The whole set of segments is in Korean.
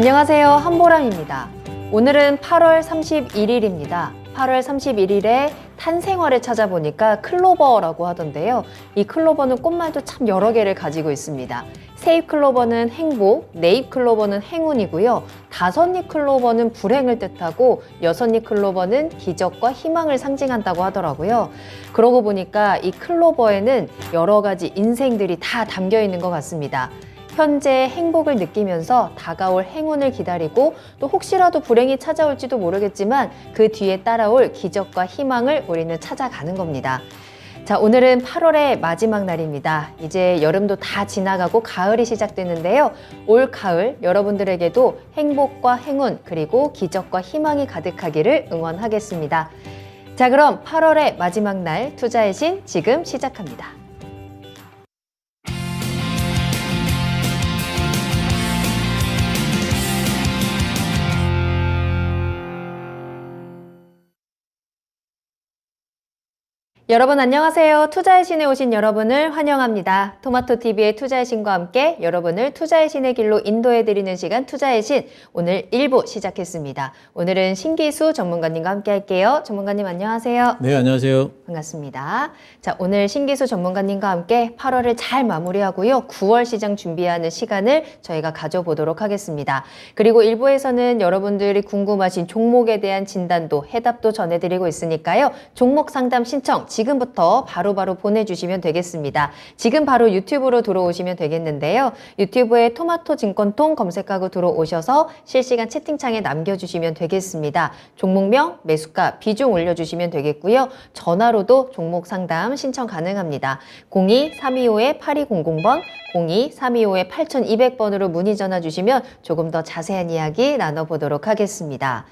안녕하세요. 한보람입니다. 오늘은 8월 31일입니다. 8월 31일에 탄생월을 찾아보니까 클로버라고 하던데요. 이 클로버는 꽃말도 참 여러 개를 가지고 있습니다. 세잎 클로버는 행복, 네잎 클로버는 행운이고요. 다섯잎 클로버는 불행을 뜻하고 여섯잎 클로버는 기적과 희망을 상징한다고 하더라고요. 그러고 보니까 이 클로버에는 여러 가지 인생들이 다 담겨 있는 것 같습니다. 현재의 행복을 느끼면서 다가올 행운을 기다리고 또 혹시라도 불행이 찾아올지도 모르겠지만 그 뒤에 따라올 기적과 희망을 우리는 찾아가는 겁니다. 자, 오늘은 8월의 마지막 날입니다. 이제 여름도 다 지나가고 가을이 시작되는데요. 올 가을 여러분들에게도 행복과 행운 그리고 기적과 희망이 가득하기를 응원하겠습니다. 자, 그럼 8월의 마지막 날 투자의 신 지금 시작합니다. 여러분 안녕하세요. 투자의 신에 오신 여러분을 환영합니다. 토마토TV의 투자의 신과 함께 여러분을 투자의 신의 길로 인도해드리는 시간 투자의 신, 오늘 1부 시작했습니다. 오늘은 신기수 전문가님과 함께 할게요. 전문가님 안녕하세요. 네, 안녕하세요. 반갑습니다. 자, 오늘 신기수 전문가님과 함께 8월을 잘 마무리하고요. 9월 시장 준비하는 시간을 저희가 가져보도록 하겠습니다. 그리고 1부에서는 여러분들이 궁금하신 종목에 대한 진단도 해답도 전해드리고 있으니까요. 종목 상담 신청 지금부터 바로바로 보내주시면 되겠습니다. 지금 바로 유튜브로 들어오시면 되겠는데요. 유튜브에 토마토 증권통 검색하고 들어오셔서 실시간 채팅창에 남겨주시면 되겠습니다. 종목명, 매수가, 비중 올려주시면 되겠고요. 전화로도 종목 상담 신청 가능합니다. 02-325-8200번, 02-325-8200번으로 문의 전화 주시면 조금 더 자세한 이야기 나눠보도록 하겠습니다.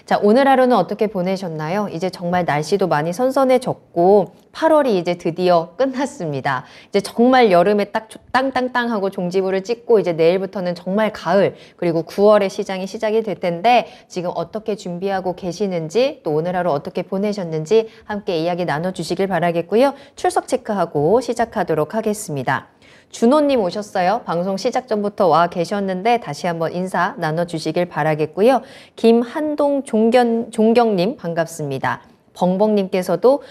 자, 오늘 하루는 어떻게 보내셨나요? 이제 정말 날씨도 많이 선선해졌고 8월이 이제 드디어 끝났습니다. 이제 정말 여름에 딱 땅땅땅하고 종지부를 찍고 이제 내일부터는 정말 가을 그리고 9월의 시장이 시작이 될 텐데 지금 어떻게 준비하고 계시는지 또 오늘 하루 어떻게 보내셨는지 함께 이야기 나눠주시길 바라겠고요. 출석 체크하고 시작하도록 하겠습니다. 준호님 오셨어요. 방송 시작 전부터 와 계셨는데 다시 한번 인사 나눠주시길 바라겠고요. 김한동 종경님 반갑습니다. 벙벙님께서도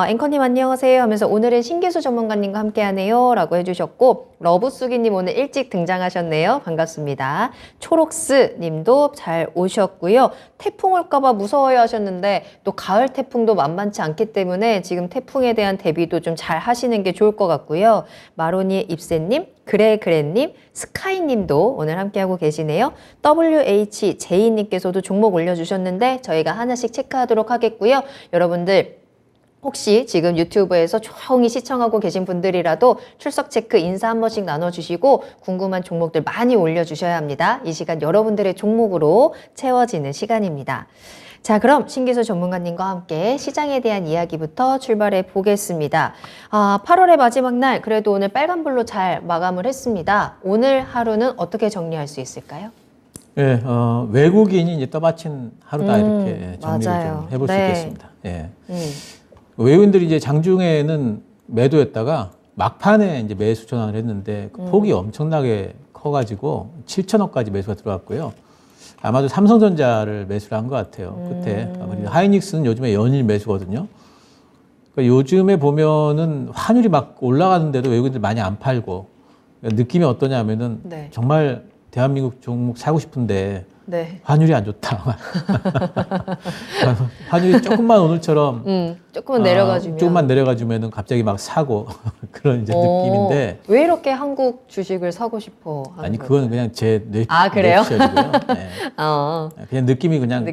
앵커님 안녕하세요 하면서 오늘은 신기수 전문가님과 함께하네요 라고 해주셨고 러브수기님 오늘 일찍 등장하셨네요. 반갑습니다. 초록스님도 잘 오셨고요. 태풍 올까봐 무서워요 하셨는데 또 가을 태풍도 만만치 않기 때문에 지금 태풍에 대한 대비도 좀 잘 하시는 게 좋을 것 같고요. 마로니의 입새님, 그래그래님, 스카이님도 오늘 함께하고 계시네요. WHJ님께서도 종목 올려주셨는데 저희가 하나씩 체크하도록 하겠고요. 여러분들 혹시 지금 유튜브에서 조용히 시청하고 계신 분들이라도 출석 체크 인사 한 번씩 나눠주시고 궁금한 종목들 많이 올려주셔야 합니다. 이 시간 여러분들의 종목으로 채워지는 시간입니다. 자, 그럼 신기수 전문가님과 함께 시장에 대한 이야기부터 출발해 보겠습니다. 8월의 마지막 날 그래도 오늘 빨간불로 잘 마감을 했습니다. 오늘 하루는 어떻게 정리할 수 있을까요? 예, 외국인이 이제 떠받친 하루다 이렇게 정리를 맞아요. 좀 해볼 수 네. 있겠습니다. 예. 외국인들이 이제 장중에는 매도했다가 막판에 이제 매수 전환을 했는데 그 폭이 엄청나게 커가지고 7천억까지 매수가 들어왔고요. 아마도 삼성전자를 매수를 한 것 같아요. 그때. 그리고 하이닉스는 요즘에 연일 매수거든요. 그러니까 요즘에 보면은 환율이 막 올라가는데도 외국인들 많이 안 팔고 그러니까 느낌이 어떠냐면은 네. 정말 대한민국 종목 사고 싶은데 네. 환율이 안 좋다. 환율이 조금만 오늘처럼 조금만 내려가주면 조금만 내려가주면은 갑자기 막 사고 그런 이제 느낌인데 왜 이렇게 한국 주식을 사고 싶어 하는 아니 걸까요? 그건 그냥 제 그래요? 뇌피셜이고요. 네. 그냥 느낌이 그냥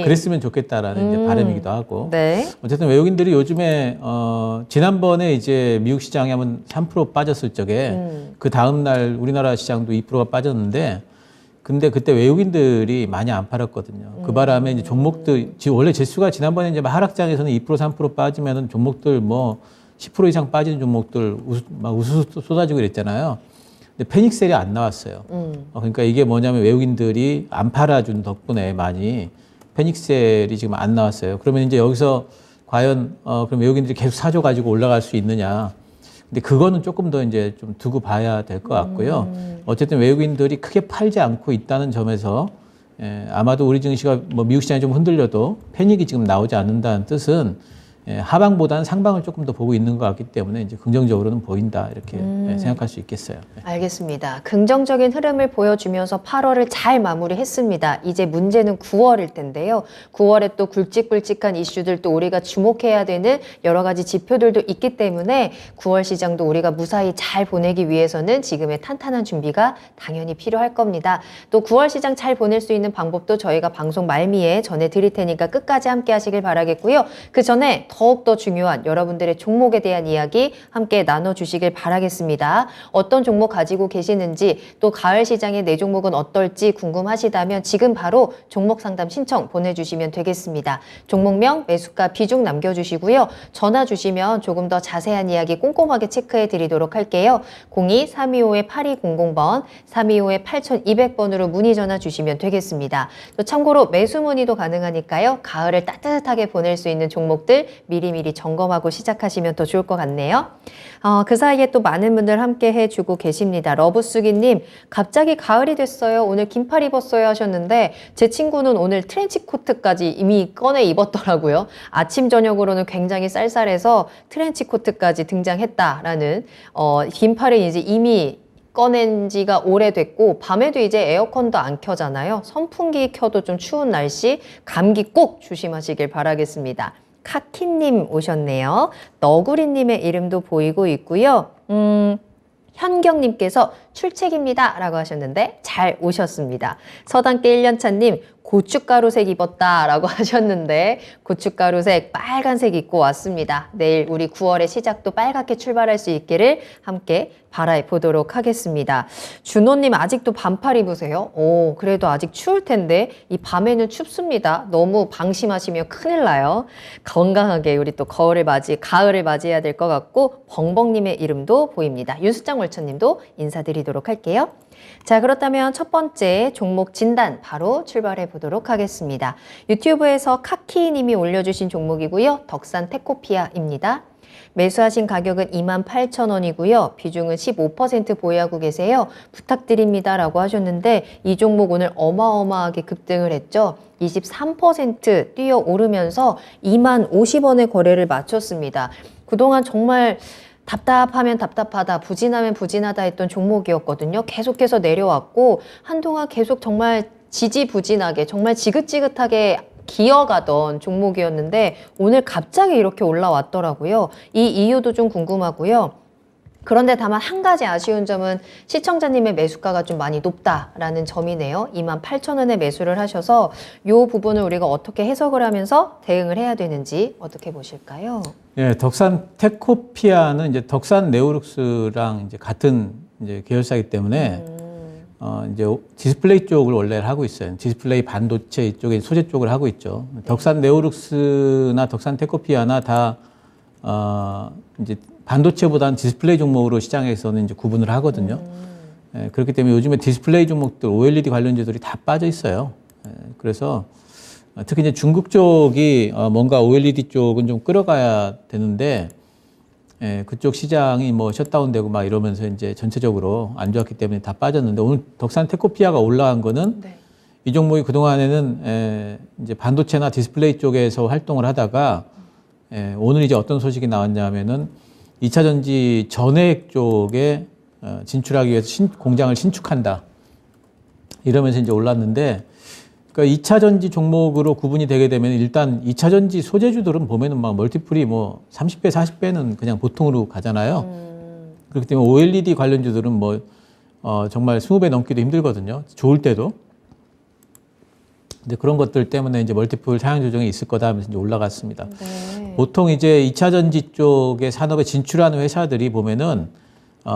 그랬으면 좋겠다라는 이제 바람이기도 하고. 네. 어쨌든 외국인들이 요즘에 지난번에 이제 미국 시장이 한번 3% 빠졌을 적에 그 다음 날 우리나라 시장도 2%가 빠졌는데 근데 그때 외국인들이 많이 안 팔았거든요. 그 바람에 이제 종목들, 지금 원래 지수가 지난번에 이제 하락장에서는 2% 3% 빠지면은 종목들 뭐 10% 이상 빠지는 종목들 막 우수수 쏟아지고 그랬잖아요. 근데 패닉셀이 안 나왔어요. 그러니까 이게 뭐냐면 외국인들이 안 팔아준 덕분에 많이 패닉셀이 지금 안 나왔어요. 그러면 이제 여기서 과연 그럼 외국인들이 계속 사줘가지고 올라갈 수 있느냐? 근데 그거는 조금 더 이제 좀 두고 봐야 될 것 같고요. 어쨌든 외국인들이 크게 팔지 않고 있다는 점에서 아마도 우리 증시가 뭐 미국 시장이 좀 흔들려도 패닉이 지금 나오지 않는다는 뜻은 하방보다는 상방을 조금 더 보고 있는 것 같기 때문에 이제 긍정적으로는 보인다 이렇게 생각할 수 있겠어요. 알겠습니다. 긍정적인 흐름을 보여주면서 8월을 잘 마무리했습니다. 이제 문제는 9월일 텐데요. 9월에 또 굵직굵직한 이슈들 또 우리가 주목해야 되는 여러 가지 지표들도 있기 때문에 9월 시장도 우리가 무사히 잘 보내기 위해서는 지금의 탄탄한 준비가 당연히 필요할 겁니다. 또 9월 시장 잘 보낼 수 있는 방법도 저희가 방송 말미에 전해드릴 테니까 끝까지 함께 하시길 바라겠고요. 그 전에 더욱더 중요한 여러분들의 종목에 대한 이야기 함께 나눠주시길 바라겠습니다. 어떤 종목 가지고 계시는지 또 가을 시장의 내 종목은 어떨지 궁금하시다면 지금 바로 종목 상담 신청 보내주시면 되겠습니다. 종목명, 매수가, 비중 남겨주시고요. 전화 주시면 조금 더 자세한 이야기 꼼꼼하게 체크해 드리도록 할게요. 02-325-8200번, 325-8200번으로 문의 전화 주시면 되겠습니다. 또 참고로 매수 문의도 가능하니까요. 가을을 따뜻하게 보낼 수 있는 종목들 미리미리 점검하고 시작하시면 더 좋을 것 같네요. 그 사이에 또 많은 분들 함께 해주고 계십니다. 러브수기님, 갑자기 가을이 됐어요. 오늘 긴팔 입었어요 하셨는데 제 친구는 오늘 트렌치코트까지 이미 꺼내 입었더라고요. 아침 저녁으로는 굉장히 쌀쌀해서 트렌치코트까지 등장했다라는 긴팔을 이제 이미 꺼낸 지가 오래됐고 밤에도 이제 에어컨도 안 켜잖아요. 선풍기 켜도 좀 추운 날씨 감기 꼭 조심하시길 바라겠습니다. 카키님 오셨네요. 너구리님의 이름도 보이고 있고요. 현경님께서 출첵입니다 라고 하셨는데 잘 오셨습니다. 서당계 1년차님 고춧가루색 입었다 라고 하셨는데 고춧가루색 빨간색 입고 왔습니다. 내일 우리 9월의 시작도 빨갛게 출발할 수 있기를 함께 바라보도록 하겠습니다. 준호님 아직도 반팔 입으세요? 오, 그래도 아직 추울 텐데 이 밤에는 춥습니다. 너무 방심하시면 큰일 나요. 건강하게 우리 또 가을을 맞이해야 될 것 같고 벙벙님의 이름도 보입니다. 윤수장 월천님도 인사드리도록 할게요. 자, 그렇다면 첫 번째 종목 진단 바로 출발해 보도록 하겠습니다. 유튜브에서 카키님이 올려주신 종목이고요. 덕산 테코피아입니다. 매수하신 가격은 28,000원이고요. 비중은 15% 보유하고 계세요. 부탁드립니다 라고 하셨는데 이 종목 오늘 어마어마하게 급등을 했죠. 23% 뛰어오르면서 20,050원의 거래를 마쳤습니다. 그동안 정말 답답하면 답답하다, 부진하면 부진하다 했던 종목이었거든요. 계속해서 내려왔고 한동안 계속 정말 지지부진하게 정말 지긋지긋하게 기어가던 종목이었는데 오늘 갑자기 이렇게 올라왔더라고요. 이 이유도 좀 궁금하고요. 그런데 다만 한 가지 아쉬운 점은 시청자님의 매수가가 좀 많이 높다라는 점이네요. 28,000원에 매수를 하셔서 이 부분을 우리가 어떻게 해석을 하면서 대응을 해야 되는지 어떻게 보실까요? 예, 덕산 테코피아는 이제 덕산 네오룩스랑 이제 같은 이제 계열사이기 때문에 이제 디스플레이 쪽을 원래 하고 있어요. 디스플레이 반도체 이쪽에 소재 쪽을 하고 있죠. 덕산 네오룩스나 덕산 테코피아나 다 이제 반도체보다는 디스플레이 종목으로 시장에서는 이제 구분을 하거든요. 예, 그렇기 때문에 요즘에 디스플레이 종목들, OLED 관련주들이 다 빠져 있어요. 예, 그래서 특히 이제 중국 쪽이 뭔가 OLED 쪽은 좀 끌어가야 되는데 예, 그쪽 시장이 뭐 셧다운되고 막 이러면서 이제 전체적으로 안 좋았기 때문에 다 빠졌는데 오늘 덕산 테코피아가 올라간 거는 네. 이 종목이 그동안에는 이제 반도체나 디스플레이 쪽에서 활동을 하다가 오늘 이제 어떤 소식이 나왔냐면은 2차 전지 전해액 쪽에 진출하기 위해서 공장을 신축한다. 이러면서 이제 올랐는데 그러니까 2차 전지 종목으로 구분이 되게 되면 일단 2차 전지 소재주들은 보면은 막 멀티플이 뭐 30배, 40배는 그냥 보통으로 가잖아요. 그렇기 때문에 OLED 관련주들은 뭐 정말 20배 넘기도 힘들거든요. 좋을 때도. 근데 그런 것들 때문에 이제 멀티플 상향 조정이 있을 거다 하면서 이제 올라갔습니다. 네. 보통 이제 2차 전지 쪽의 산업에 진출하는 회사들이 보면은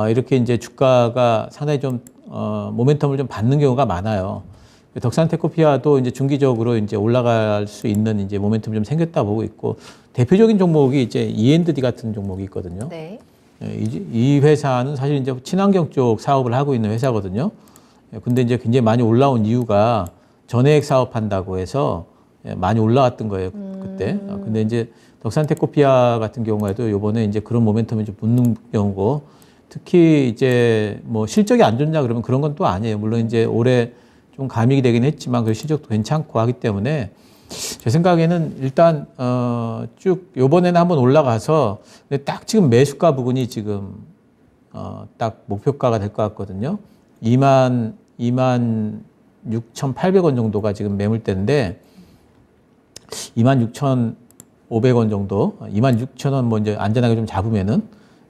이렇게 이제 주가가 상당히 좀 모멘텀을 좀 받는 경우가 많아요. 덕산테코피아도 이제 중기적으로 이제 올라갈 수 있는 이제 모멘텀이 좀 생겼다 보고 있고 대표적인 종목이 이제 E&D 같은 종목이 있거든요. 네. 이 회사는 사실 이제 친환경 쪽 사업을 하고 있는 회사거든요. 근데 이제 굉장히 많이 올라온 이유가 전해액 사업한다고 해서 많이 올라왔던 거예요. 그때. 근데 이제 덕산테코피아 같은 경우에도 요번에 이제 그런 모멘텀이 좀 붙는 경우고 특히 이제 뭐 실적이 안 좋냐 그러면 그런 건 또 아니에요. 물론 이제 올해 좀 감익이 되긴 했지만 그 실적도 괜찮고 하기 때문에 제 생각에는 일단 쭉 요번에는 한번 올라가서 근데 딱 지금 매수가 부분이 지금 딱 목표가가 될 것 같거든요. 26,800원 정도가 지금 매물대인데 26,500원 정도, 26,000원 뭐 이제 안전하게 좀 잡으면은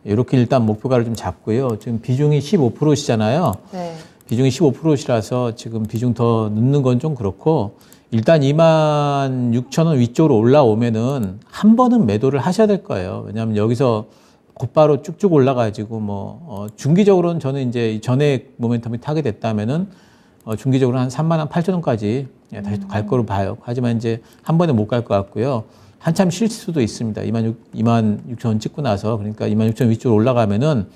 이렇게 일단 목표가를 좀 잡고요. 지금 비중이 15%시잖아요. 네. 비중이 15%시라서 지금 비중 더 넣는 건 좀 그렇고 일단 26,000원 위쪽으로 올라오면은 한 번은 매도를 하셔야 될 거예요. 왜냐하면 여기서 곧바로 쭉쭉 올라가지고 뭐 중기적으로는 저는 이제 전액 모멘텀이 타게 됐다면은 중기적으로 한 38,000원까지 다시 또 갈 거로 봐요. 하지만 이제 한 번에 못 갈 것 같고요. 한참 쉴 수도 있습니다. 26,000원 찍고 나서 그러니까 26,000원 위쪽으로 올라가면은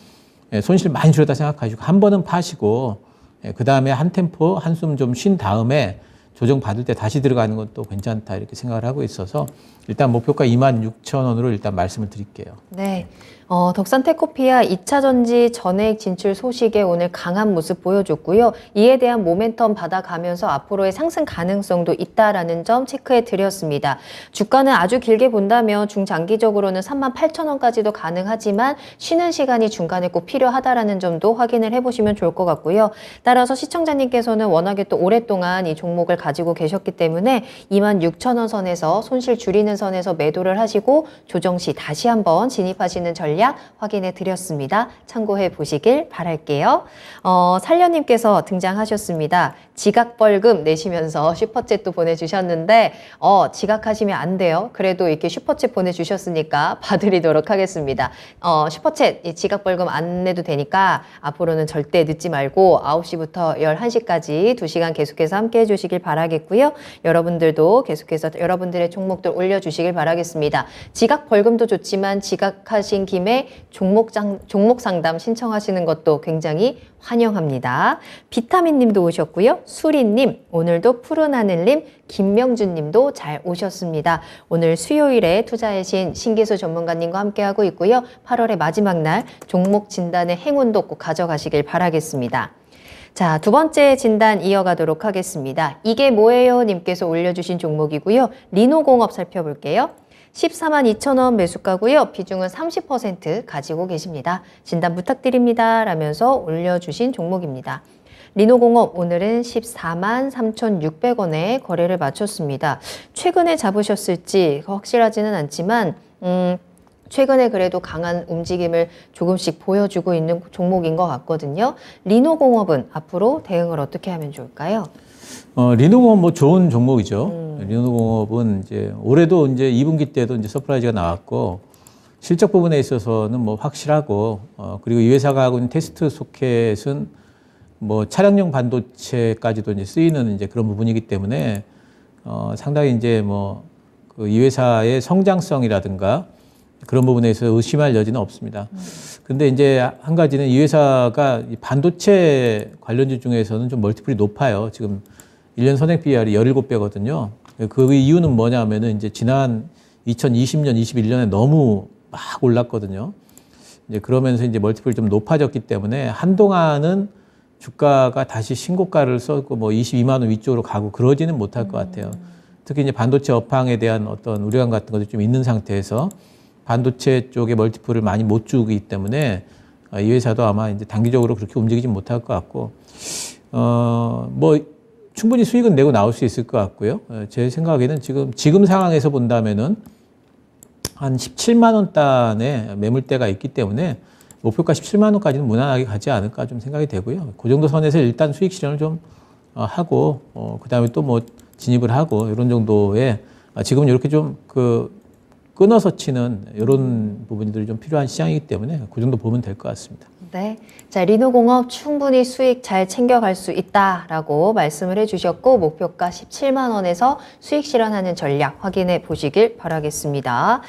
손실 많이 줄였다 생각하시고 한 번은 파시고 그 다음에 한 템포 한숨 좀 쉰 다음에 조정 받을 때 다시 들어가는 것도 괜찮다 이렇게 생각을 하고 있어서 일단 목표가 26,000원으로 일단 말씀을 드릴게요. 네. 덕산테코피아 2차 전지 전액 진출 소식에 오늘 강한 모습 보여줬고요. 이에 대한 모멘텀 받아가면서 앞으로의 상승 가능성도 있다라는 점 체크해 드렸습니다. 주가는 아주 길게 본다면 중장기적으로는 38,000원까지도 가능하지만 쉬는 시간이 중간에 꼭 필요하다라는 점도 확인을 해보시면 좋을 것 같고요. 따라서 시청자님께서는 워낙에 또 오랫동안 이 종목을 가지고 계셨기 때문에 26,000원 선에서 손실 줄이는 선에서 매도를 하시고 조정 시 다시 한번 진입하시는 전략 확인해 드렸습니다. 참고해 보시길 바랄게요. 살려님께서 등장하셨습니다. 지각벌금 내시면서 슈퍼챗도 보내주셨는데 지각하시면 안 돼요. 그래도 이렇게 슈퍼챗 보내주셨으니까 봐드리도록 하겠습니다. 슈퍼챗 이 지각벌금 안 내도 되니까 앞으로는 절대 늦지 말고 9시부터 11시까지 2시간 계속해서 함께 해주시길 바라겠고요. 여러분들도 계속해서 여러분들의 종목들 올려주시길 바라겠습니다. 지각벌금도 좋지만 지각하신 김에 종목 상담 신청하시는 것도 굉장히 환영합니다. 비타민님도 오셨고요. 수리님, 오늘도 푸른 하늘님, 김명준님도 잘 오셨습니다. 오늘 수요일에 투자해신 신기수 전문가님과 함께하고 있고요. 8월의 마지막 날 종목 진단의 행운도 꼭 가져가시길 바라겠습니다. 자, 두 번째 진단 이어가도록 하겠습니다. 이게 뭐예요? 님께서 올려주신 종목이고요. 리노공업 살펴볼게요. 142,000원 매수가고요. 비중은 30% 가지고 계십니다. 진단 부탁드립니다. 라면서 올려주신 종목입니다. 리노공업 오늘은 143,600원에 거래를 마쳤습니다. 최근에 잡으셨을지 확실하지는 않지만 최근에 그래도 강한 움직임을 조금씩 보여주고 있는 종목인 것 같거든요. 리노공업은 앞으로 대응을 어떻게 하면 좋을까요? 리노공업 뭐 좋은 종목이죠. 리노공업은 이제 올해도 이제 2분기 때도 이제 서프라이즈가 나왔고 실적 부분에 있어서는 뭐 확실하고 그리고 이 회사가 하고 있는 테스트 소켓은 뭐 차량용 반도체까지도 이제 쓰이는 이제 그런 부분이기 때문에 상당히 이제 뭐 그 이 회사의 성장성이라든가 그런 부분에 있어서 의심할 여지는 없습니다. 근데 이제 한 가지는 이 회사가 반도체 관련주 중에서는 좀 멀티플이 높아요. 지금 1년 선행 PR이 17배거든요. 그 이유는 뭐냐면은 이제 지난 2020년, 21년에 너무 막 올랐거든요. 이제 그러면서 이제 멀티플이 좀 높아졌기 때문에 한동안은 주가가 다시 신고가를 썼고 뭐 22만 원 위쪽으로 가고 그러지는 못할 것 같아요. 특히 이제 반도체 업황에 대한 어떤 우려감 같은 것도 좀 있는 상태에서 반도체 쪽에 멀티플을 많이 못 주기 때문에 이 회사도 아마 이제 단기적으로 그렇게 움직이지 못할 것 같고, 뭐 충분히 수익은 내고 나올 수 있을 것 같고요. 제 생각에는 지금 상황에서 본다면은 한 17만 원 단의 매물대가 있기 때문에 목표가 17만 원까지는 무난하게 가지 않을까 좀 생각이 되고요. 그 정도 선에서 일단 수익 실현을 좀 하고, 그 다음에 또 뭐 진입을 하고 이런 정도의 지금은 이렇게 좀 끊어서 치는 이런 부분들이 좀 필요한 시장이기 때문에 그 정도 보면 될 것 같습니다. 네. 자, 리노공업 충분히 수익 잘 챙겨갈 수 있다라고 말씀을 해주셨고, 목표가 17만 원에서 수익 실현하는 전략 확인해 보시길 바라겠습니다.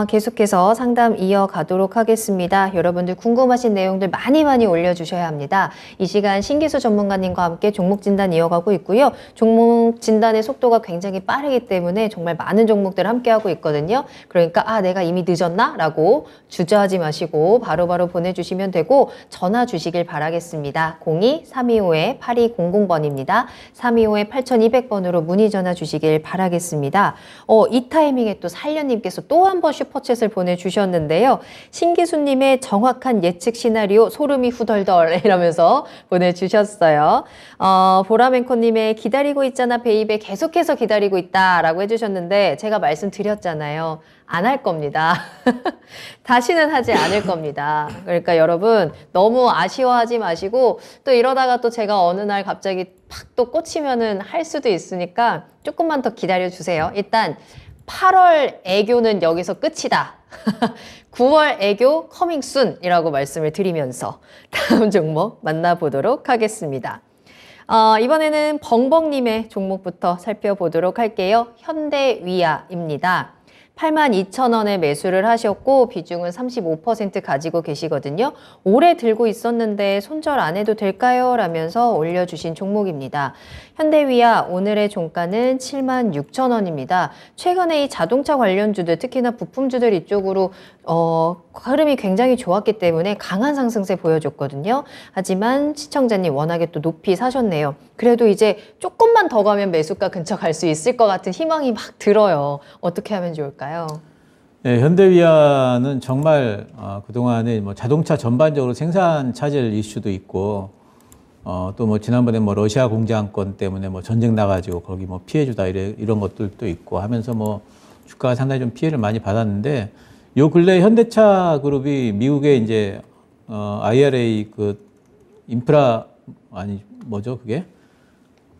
계속해서 상담 이어가도록 하겠습니다. 여러분들 궁금하신 내용들 많이 올려주셔야 합니다. 이 시간 신기수 전문가님과 함께 종목 진단 이어가고 있고요. 종목 진단의 속도가 굉장히 빠르기 때문에 정말 많은 종목들 함께하고 있거든요. 그러니까 내가 이미 늦었나? 라고 주저하지 마시고 바로바로 보내주시면 되고 전화 주시길 바라겠습니다. 02-325-8200번입니다. 325-8200번으로 문의 전화 주시길 바라겠습니다. 이 타이밍에 또 살련님께서 또 한 번 슈퍼챗을 보내주셨는데요. 신기수님의 정확한 예측 시나리오 소름이 후덜덜 이러면서 보내주셨어요. 보라맨코님의 기다리고 있잖아 베이베 계속해서 기다리고 있다라고 해주셨는데 제가 말씀드렸잖아요. 안 할 겁니다. 다시는 하지 않을 겁니다. 그러니까 여러분 너무 아쉬워하지 마시고 또 이러다가 또 제가 어느 날 갑자기 팍 또 꽂히면은 할 수도 있으니까 조금만 더 기다려 주세요. 일단 8월 애교는 여기서 끝이다. 9월 애교 커밍 순이라고 말씀을 드리면서 다음 종목 만나보도록 하겠습니다. 이번에는 벙벙님의 종목부터 살펴보도록 할게요. 현대위아입니다. 82,000원에 매수를 하셨고 비중은 35% 가지고 계시거든요. 오래 들고 있었는데 손절 안 해도 될까요? 라면서 올려주신 종목입니다. 현대위아 오늘의 종가는 76,000원입니다. 최근에 이 자동차 관련주들 특히나 부품주들 이쪽으로 흐름이 굉장히 좋았기 때문에 강한 상승세 보여줬거든요. 하지만 시청자님 워낙에 또 높이 사셨네요. 그래도 이제 조금만 더 가면 매수가 근처 갈 수 있을 것 같은 희망이 막 들어요. 어떻게 하면 좋을까요? 네, 현대위아는 정말 그동안에 뭐 자동차 전반적으로 생산 차질 이슈도 있고 또 뭐 지난번에 뭐 러시아 공장권 때문에 뭐 전쟁 나가지고 거기 뭐 피해 주다 이런 것들도 있고 하면서 뭐 주가가 상당히 좀 피해를 많이 받았는데 요 근래 현대차 그룹이 미국의 이제 IRA 그 인프라 아니 뭐죠 그게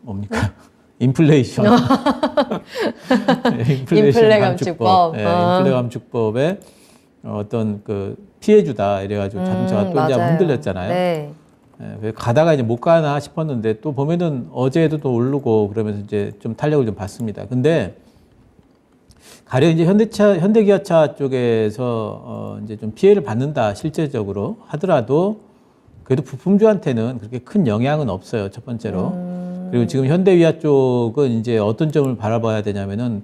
뭡니까? 인플레이션 인플레 감축법. 인플레 감축법에 어떤 그 피해 주다 이래가지고 자동차가 또 이제 흔들렸잖아요. 네. 가다가 이제 못 가나 싶었는데 또 보면은 어제도 또 오르고 그러면서 이제 좀 탄력을 좀 받습니다. 근데 가령 이제 현대기아차 쪽에서 이제 좀 피해를 받는다 실제적으로 하더라도 그래도 부품주한테는 그렇게 큰 영향은 없어요. 첫 번째로. 그리고 지금 현대위아 쪽은 이제 어떤 점을 바라봐야 되냐면은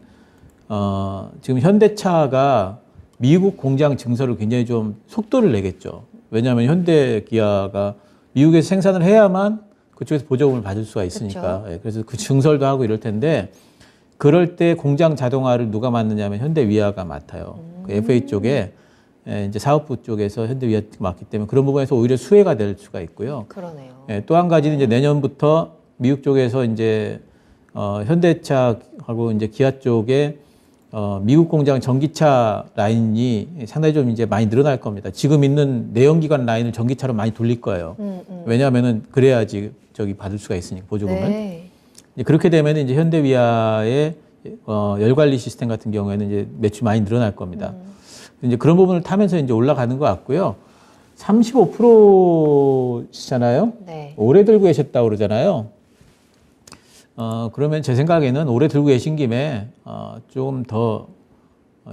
지금 현대차가 미국 공장 증설을 굉장히 좀 속도를 내겠죠. 왜냐하면 현대기아가 미국에서 생산을 해야만 그쪽에서 보조금을 받을 수가 있으니까. 예, 그래서 그 증설도 하고 이럴 텐데 그럴 때 공장 자동화를 누가 맡느냐면 현대위아가 맡아요. 그 FA 쪽에 이제 사업부 쪽에서 현대위아가 맡기 때문에 그런 부분에서 오히려 수혜가 될 수가 있고요. 그러네요. 예, 또 한 가지는 이제 내년부터 미국 쪽에서 이제 현대차하고 이제 기아 쪽에 미국 공장 전기차 라인이 상당히 좀 이제 많이 늘어날 겁니다. 지금 있는 내연기관 라인을 전기차로 많이 돌릴 거예요. 왜냐하면은 그래야지 저기 받을 수가 있으니까 보조금을. 네. 이제 그렇게 되면 이제 현대위아의 열 관리 시스템 같은 경우에는 이제 매출 많이 늘어날 겁니다. 이제 그런 부분을 타면서 이제 올라가는 것 같고요. 35%시잖아요. 네. 오래 들고 계셨다고 그러잖아요. 그러면 제 생각에는 오래 들고 계신 김에 조금 더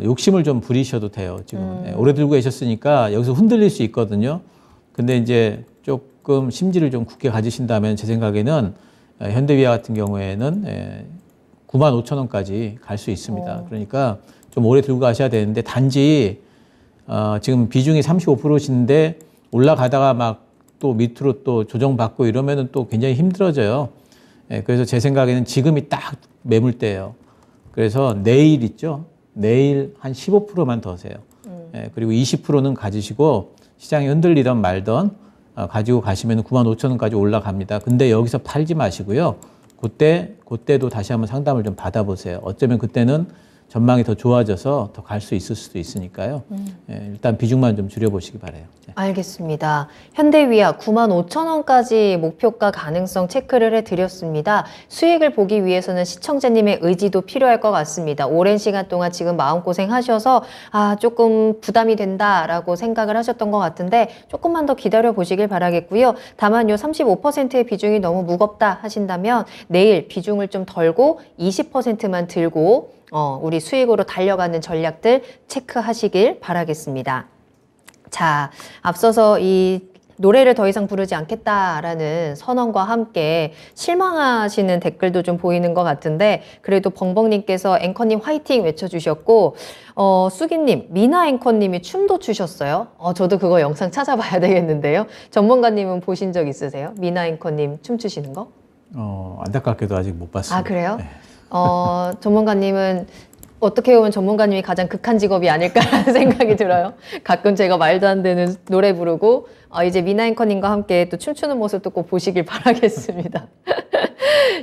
욕심을 좀 부리셔도 돼요. 지금 오래 들고 계셨으니까 여기서 흔들릴 수 있거든요. 근데 이제 조금 심지를 좀 굳게 가지신다면 제 생각에는 현대위아 같은 경우에는 95,000원까지 갈 수 있습니다. 그러니까 좀 오래 들고 가셔야 되는데 단지 지금 비중이 35%신데 올라가다가 막 또 밑으로 또 조정받고 이러면은 또 굉장히 힘들어져요. 그래서 제 생각에는 지금이 딱 매물대예요. 그래서 내일 있죠. 내일 한 15%만 더 세요. 그리고 20%는 가지시고 시장이 흔들리던 말던 가지고 가시면 95,000원까지 올라갑니다. 근데 여기서 팔지 마시고요. 그때도 다시 한번 상담을 좀 받아보세요. 어쩌면 그때는 전망이 더 좋아져서 더 갈 수 있을 수도 있으니까요. 예, 일단 비중만 좀 줄여보시기 바라요. 예. 알겠습니다. 현대위아 95,000원까지 목표가 가능성 체크를 해드렸습니다. 수익을 보기 위해서는 시청자님의 의지도 필요할 것 같습니다. 오랜 시간 동안 지금 마음고생 하셔서 조금 부담이 된다라고 생각을 하셨던 것 같은데 조금만 더 기다려 보시길 바라겠고요. 다만 요 35%의 비중이 너무 무겁다 하신다면 내일 비중을 좀 덜고 20%만 들고 우리 수익으로 달려가는 전략들 체크하시길 바라겠습니다. 자, 앞서서 이 노래를 더 이상 부르지 않겠다라는 선언과 함께 실망하시는 댓글도 좀 보이는 것 같은데 그래도 벙벙님께서 앵커님 화이팅 외쳐주셨고 쑥이님, 미나 앵커님이 춤도 추셨어요. 저도 그거 영상 찾아봐야 되겠는데요. 전문가님은 보신 적 있으세요? 미나 앵커님 춤추시는 거? 안타깝게도 아직 못 봤습니다. 아, 그래요? 네. 전문가님은 어떻게 보면 전문가님이 가장 극한 직업이 아닐까라는 생각이 들어요. 가끔 제가 말도 안 되는 노래 부르고 이제 미나 앵커님과 함께 또 춤추는 모습도 꼭 보시길 바라겠습니다.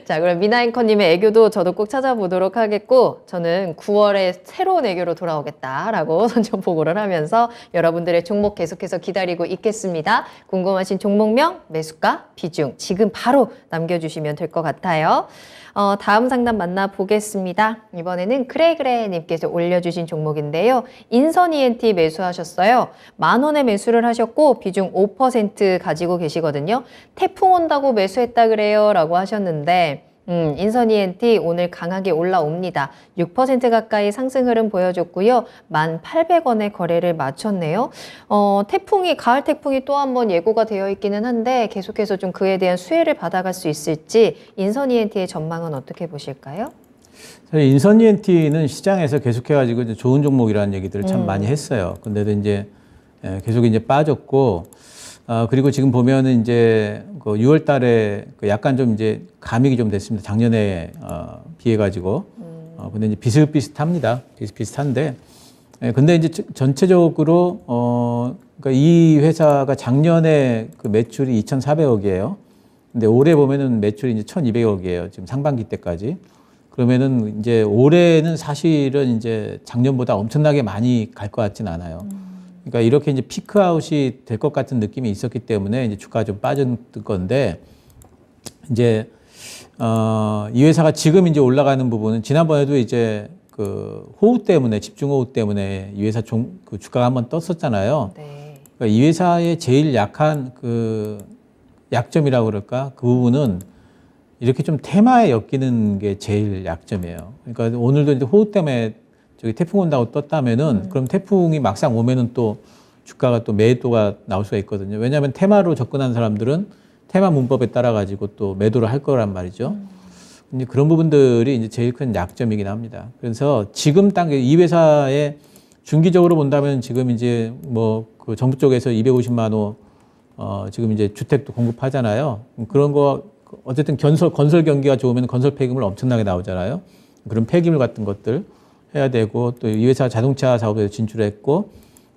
자, 그럼 미나 앵커님의 애교도 저도 꼭 찾아보도록 하겠고 저는 9월에 새로운 애교로 돌아오겠다라고 선전 보고를 하면서 여러분들의 종목 계속해서 기다리고 있겠습니다. 궁금하신 종목명, 매수가, 비중 지금 바로 남겨주시면 될 것 같아요. 다음 상담 만나보겠습니다. 이번에는 그래그래님께서 올려주신 종목인데요. 인선 ENT 매수하셨어요. 10,000원에 매수를 하셨고 비중 5% 가지고 계시거든요. 태풍 온다고 매수했다 그래요 라고 하셨는데 인선 ENT 오늘 강하게 올라옵니다. 6% 가까이 상승 흐름 보여줬고요. 1,800원에 거래를 마쳤네요. 가을 태풍이 또 한 번 예고가 되어 있기는 한데 계속해서 좀 그에 대한 수혜를 받아갈 수 있을지 인선 ENT의 전망은 어떻게 보실까요? 사실 인선 ENT는 시장에서 계속해가지고 이제 좋은 종목이라는 얘기들을 참 많이 했어요. 근데도 이제 계속 이제 빠졌고 그리고 지금 보면은 이제 그 6월 달에 약간 좀 이제 감익이 좀 됐습니다. 작년에 비해 가지고. 근데 이제 비슷비슷합니다. 비슷비슷한데. 근데 이제 전체적으로 그러니까 이 회사가 작년에 그 매출이 2,400억이에요. 근데 올해 보면은 매출이 이제 1,200억이에요. 지금 상반기 때까지. 그러면은 이제 올해는 사실은 이제 작년보다 엄청나게 많이 갈 것 같진 않아요. 그러니까 이렇게 이제 피크아웃이 될 것 같은 느낌이 있었기 때문에 이제 주가가 좀 빠진 건데 이제 이 회사가 지금 이제 올라가는 부분은 지난번에도 이제 그 호우 때문에 집중호우 때문에 이 회사 그 주가가 한번 떴었잖아요. 네. 그러니까 이 회사의 제일 약한 그 약점이라고 그럴까 그 부분은 이렇게 좀 테마에 엮이는 게 제일 약점이에요. 그러니까 오늘도 이제 호우 때문에 저기 태풍 온다고 떴다면은 그럼 태풍이 막상 오면은 또 주가가 또 매도가 나올 수가 있거든요. 왜냐하면 테마로 접근한 사람들은 테마 문법에 따라 가지고 또 매도를 할 거란 말이죠. 이제 그런 부분들이 이제 제일 큰 약점이긴 합니다. 그래서 지금 단계 이 회사의 중기적으로 본다면 지금 이제 뭐 그 정부 쪽에서 250만 호 지금 이제 주택도 공급하잖아요. 그런 거 어쨌든 건설 경기가 좋으면 건설 폐기물 엄청나게 나오잖아요. 그런 폐기물 같은 것들 해야 되고 또 이 회사 자동차 사업에 진출했고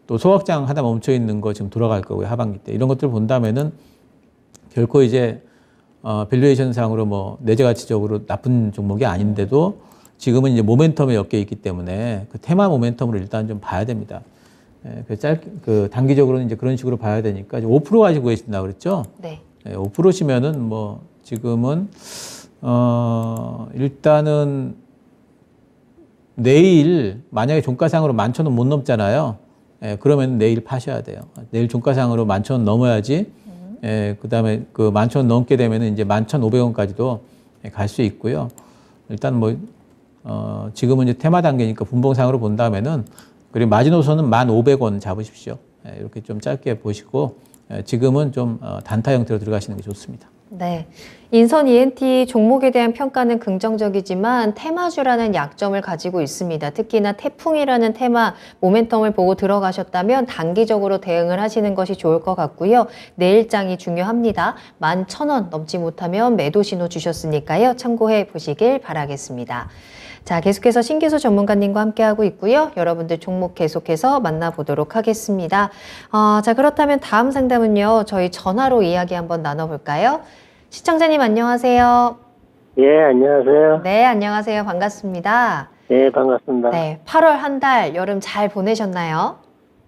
또 소각장 하다 멈춰 있는 거 지금 돌아갈 거고요. 하반기 때 이런 것들 본다면은 결코 이제 밸류에이션 상으로 뭐 내재 가치적으로 나쁜 종목이 아닌데도 지금은 이제 모멘텀에 엮여 있기 때문에 그 테마 모멘텀으로 일단 좀 봐야 됩니다. 그 단기적으로는 이제 그런 식으로 봐야 되니까 5% 가지고 계신다 그랬죠? 네. 5%시면은 뭐 지금은 일단은 내일 만약에 종가상으로 11,000원 못 넘잖아요. 그러면 내일 파셔야 돼요. 내일 종가상으로 11,000원 넘어야지. 그다음에 그 11,000원 넘게 되면은 이제 11,500원까지도 갈 수 있고요. 일단 뭐 지금은 이제 테마 단계니까 분봉상으로 본다면은 그리고 마지노선은 1,500원 잡으십시오. 이렇게 좀 짧게 보시고 지금은 좀 단타 형태로 들어가시는 게 좋습니다. 네. 인선 ENT 종목에 대한 평가는 긍정적이지만 테마주라는 약점을 가지고 있습니다. 특히나 태풍이라는 테마 모멘텀을 보고 들어가셨다면 단기적으로 대응을 하시는 것이 좋을 것 같고요. 내일장이 중요합니다. 11,000원 넘지 못하면 매도 신호 주셨으니까요. 참고해 보시길 바라겠습니다. 자, 계속해서 신기수 전문가님과 함께하고 있고요. 여러분들 종목 계속해서 만나보도록 하겠습니다. 자, 그렇다면 다음 상담은요. 저희 전화로 이야기 한번 나눠볼까요? 시청자님 안녕하세요. 예, 안녕하세요. 네, 안녕하세요. 반갑습니다. 네, 반갑습니다. 네, 8월 한 달 여름 잘 보내셨나요?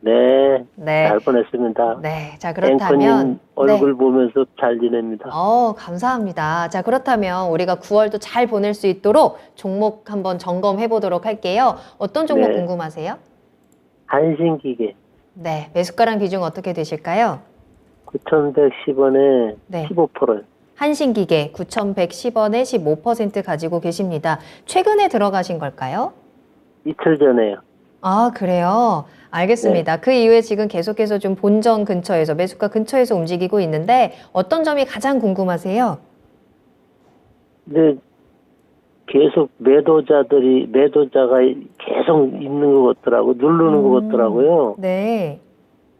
네, 네. 잘 보냈습니다. 네, 자 앵커님 그렇다면 얼굴 보면서 잘 지냅니다. 감사합니다. 자 그렇다면 우리가 9월도 잘 보낼 수 있도록 종목 한번 점검해 보도록 할게요. 어떤 종목 네. 궁금하세요? 한신기계 네, 매수가랑 비중 어떻게 되실까요? 9,110원에 네. 15%요. 한신기계 9,110원에 15% 가지고 계십니다. 최근에 들어가신 걸까요? 이틀 전에요. 아, 그래요? 알겠습니다. 그 이후에 지금 계속해서 좀 본전 근처에서, 매수가 근처에서 움직이고 있는데 어떤 점이 가장 궁금하세요? 근데 계속 매도자가 계속 있는 것 같더라고, 누르는 것 같더라고요. 네,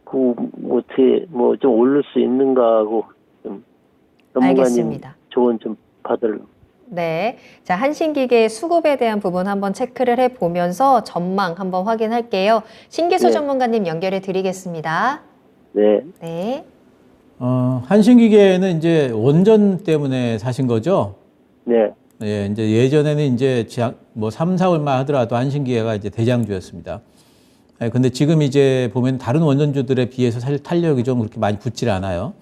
어떻게, 좀 오를 수 있는가 하고, 좀, 전문가님 알겠습니다. 조언 좀 받으려고. 네. 자, 한신기계 수급에 대한 부분 한번 체크를 해보면서 전망 한번 확인할게요. 신기수 네. 전문가님 연결해 드리겠습니다. 네, 네. 한신기계는 이제 원전 때문에 사신 거죠? 네, 예, 이제 예전에는 이제 3, 4월만 하더라도 한신기계가 이제 대장주였습니다. 예, 근데 지금 이제 보면 다른 원전주들에 비해서 사실 탄력이 좀 그렇게 많이 붙질 않아요.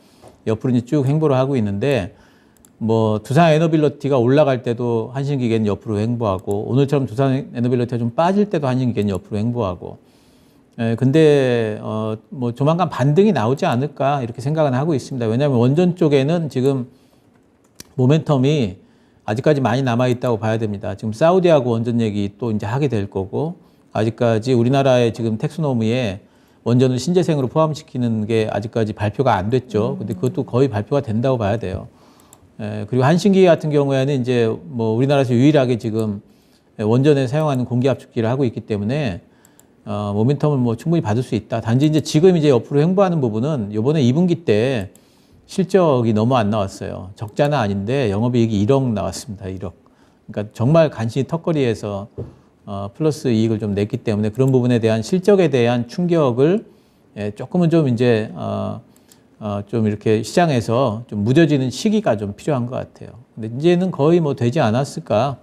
옆으로 이제 쭉 횡보를 하고 있는데, 두산 에너빌리티가 올라갈 때도 한신기계는 옆으로 횡보하고, 오늘처럼 두산 에너빌리티가 좀 빠질 때도 한신기계는 옆으로 횡보하고, 예, 근데, 조만간 반등이 나오지 않을까, 이렇게 생각은 하고 있습니다. 왜냐하면 원전 쪽에는 지금 모멘텀이 아직까지 많이 남아있다고 봐야 됩니다. 지금 사우디하고 원전 얘기 또 이제 하게 될 거고, 아직까지 우리나라의 지금 텍소노미에 원전을 신재생으로 포함시키는 게 아직까지 발표가 안 됐죠. 근데 그것도 거의 발표가 된다고 봐야 돼요. 그리고 한신기계 같은 경우에는 이제 우리나라에서 유일하게 지금 원전에 사용하는 공기압축기를 하고 있기 때문에 모멘텀을 충분히 받을 수 있다. 단지 이제 지금 이제 옆으로 횡보하는 부분은 요번에 2분기 때 실적이 너무 안 나왔어요. 적자는 아닌데 영업이익이 1억 나왔습니다. 1억. 그러니까 정말 간신히 턱걸이에서 플러스 이익을 좀 냈기 때문에 그런 부분에 대한 실적에 대한 충격을 조금은 좀 이제 좀 이렇게 시장에서 좀 무뎌지는 시기가 좀 필요한 것 같아요. 근데 이제는 거의 되지 않았을까